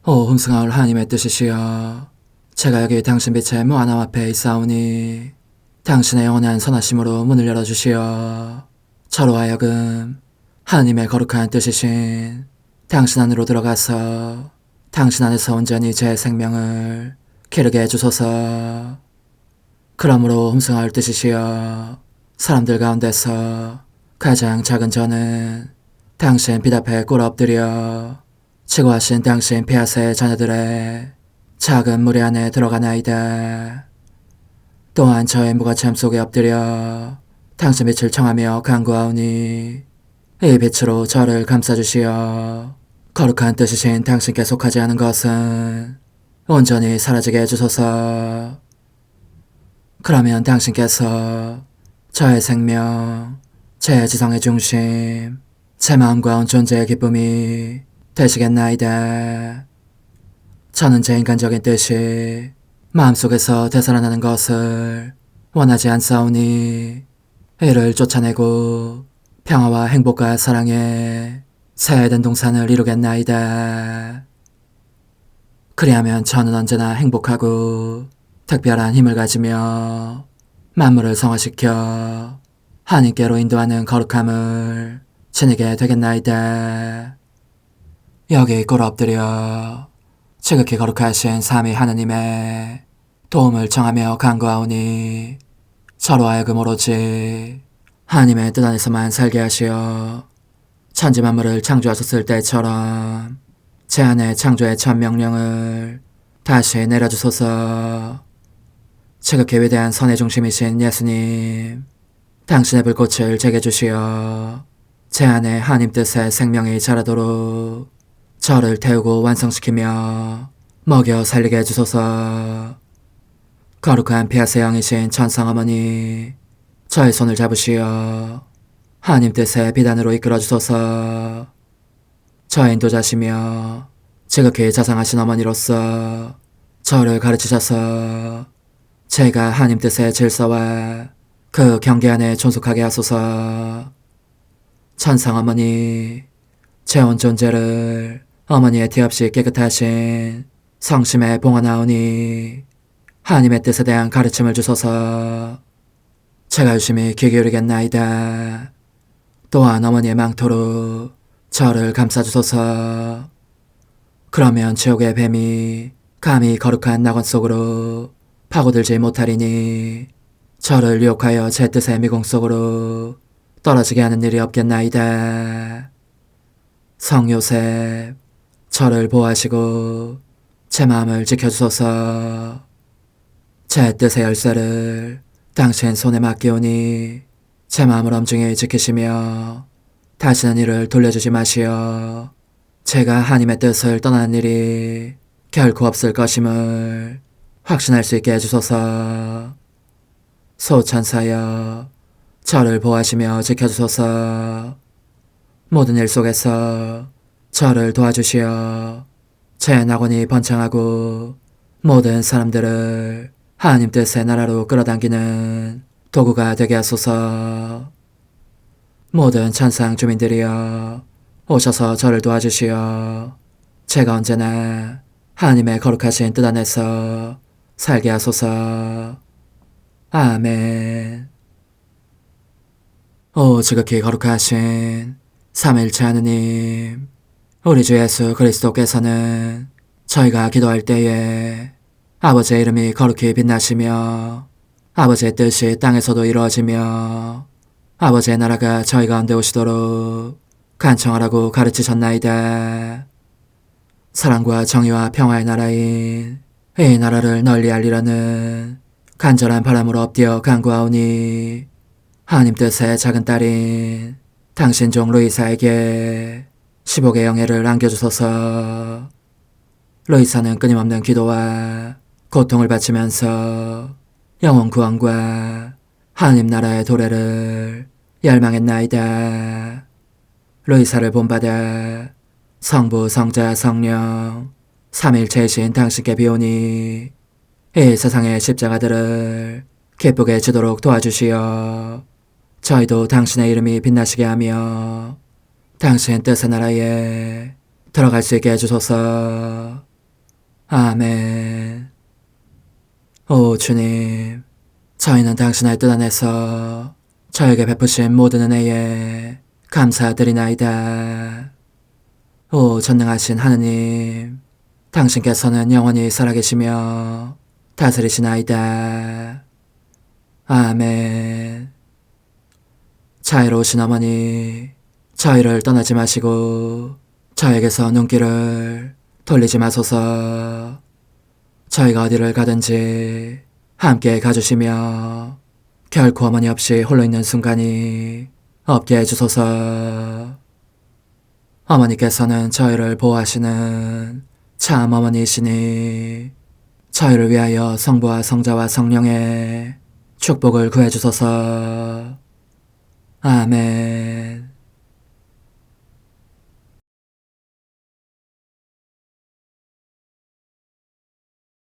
오 흥승하올 하나님의 뜻이시여, 제가 여기 당신 빛의 무한함 앞에 있사오니 당신의 영원한 선하심으로 문을 열어주시어 저로 하여금 하나님의 거룩한 뜻이신 당신 안으로 들어가서 당신 안에서 온전히 제 생명을 기르게 해주소서. 그러므로 흠숭할 뜻이시여 사람들 가운데서 가장 작은 저는 당신 빛 앞에 꿇어 엎드려 치고하신 당신 폐하세 자녀들의 작은 무리 안에 들어가나이다. 또한 저의 무거참 속에 엎드려 당신 빛을 청하며 간구하오니 이 빛으로 저를 감싸주시어 거룩한 뜻이신 당신께 속하지 않은 것은 온전히 사라지게 해주소서. 그러면 당신께서 저의 생명, 제 지성의 중심, 제 마음과 온 존재의 기쁨이 되시겠나이다. 저는 제 인간적인 뜻이 마음속에서 되살아나는 것을 원하지 않사오니 이를 쫓아내고 평화와 행복과 사랑의 새 에덴 동산을 이루겠나이다. 그리하면 저는 언제나 행복하고 특별한 힘을 가지며 만물을 성화시켜 하나님께로 인도하는 거룩함을 지니게 되겠나이다. 여기 꿇어 엎드려 지극히 거룩하신 삼위 하느님의 도움을 청하며 간구하오니 저로 하여금 오로지 하나님의 뜻 안에서만 살게 하시어 천지 만물을 창조하셨을 때처럼 제 안에 창조의 첫 명령을 다시 내려주소서. 지극히 위대한 선의 중심이신 예수님, 당신의 불꽃을 제게 주시어 제 안에 하나님 뜻의 생명이 자라도록 저를 태우고 완성시키며 먹여 살리게 해주소서. 거룩한 피아세 영이신 천상어머니, 저의 손을 잡으시어 하나님 뜻의 비단으로 이끌어주소서. 저의 인도자시며 지극히 자상하신 어머니로서 저를 가르치셔서 제가 하나님 뜻의 질서와 그 경계 안에 존속하게 하소서. 천상어머니, 제 온 존재를 어머니의 티 없이 깨끗하신 성심에 봉헌하오니 하나님의 뜻에 대한 가르침을 주소서. 제가 열심히 귀 기울이겠나이다. 또한 어머니의 망토로 저를 감싸주소서. 그러면 지옥의 뱀이 감히 거룩한 낙원 속으로 파고들지 못하리니 저를 유혹하여 제 뜻의 미궁 속으로 떨어지게 하는 일이 없겠나이다. 성 요셉, 저를 보호하시고 제 마음을 지켜주소서. 제 뜻의 열쇠를 당신 손에 맡기오니 제 마음을 엄중히 지키시며 다시는 이를 돌려주지 마시어 제가 하나님의 뜻을 떠나는 일이 결코 없을 것임을 확신할 수 있게 해주소서. 소천사여, 저를 보호하시며 지켜주소서. 모든 일 속에서 저를 도와주시어 제 낙원이 번창하고 모든 사람들을 하나님 뜻의 나라로 끌어당기는 도구가 되게 하소서. 모든 천상 주민들이여 오셔서 저를 도와주시어 제가 언제나 하나님의 거룩하신 뜻 안에서 살게 하소서. 아멘. 오 지극히 거룩하신 삼일체 하느님, 우리 주 예수 그리스도께서는 저희가 기도할 때에 아버지의 이름이 거룩히 빛나시며 아버지의 뜻이 땅에서도 이루어지며 아버지의 나라가 저희 가운데 오시도록 간청하라고 가르치셨나이다. 사랑과 정의와 평화의 나라인 이 나라를 널리 알리려는 간절한 바람으로 엎드려 간구하오니 하나님 뜻의 작은 딸인 당신 종 루이사에게 15개 영예를 안겨주소서. 루이사는 끊임없는 기도와 고통을 바치면서 영혼 구원과 하나님 나라의 도래를 열망했나이다. 루이사를 본받아 성부, 성자, 성령 삼일체이신 당신께 비오니 이 세상의 십자가들을 기쁘게 지도록 도와주시어 저희도 당신의 이름이 빛나시게 하며 당신 뜻의 나라에 들어갈 수 있게 해주소서. 아멘. 오 주님, 저희는 당신의 뜻 안에서 저에게 베푸신 모든 은혜에 감사드리나이다. 오 전능하신 하느님, 당신께서는 영원히 살아계시며 다스리시나이다. 아멘. 자애로우신 어머니, 저희를 떠나지 마시고 저에게서 눈길을 돌리지 마소서. 저희가 어디를 가든지 함께 가주시며 결코 어머니 없이 홀로 있는 순간이 없게 해주소서. 어머니께서는 저희를 보호하시는 참 어머니이시니 저희를 위하여 성부와 성자와 성령의 축복을 구해주소서. 아멘.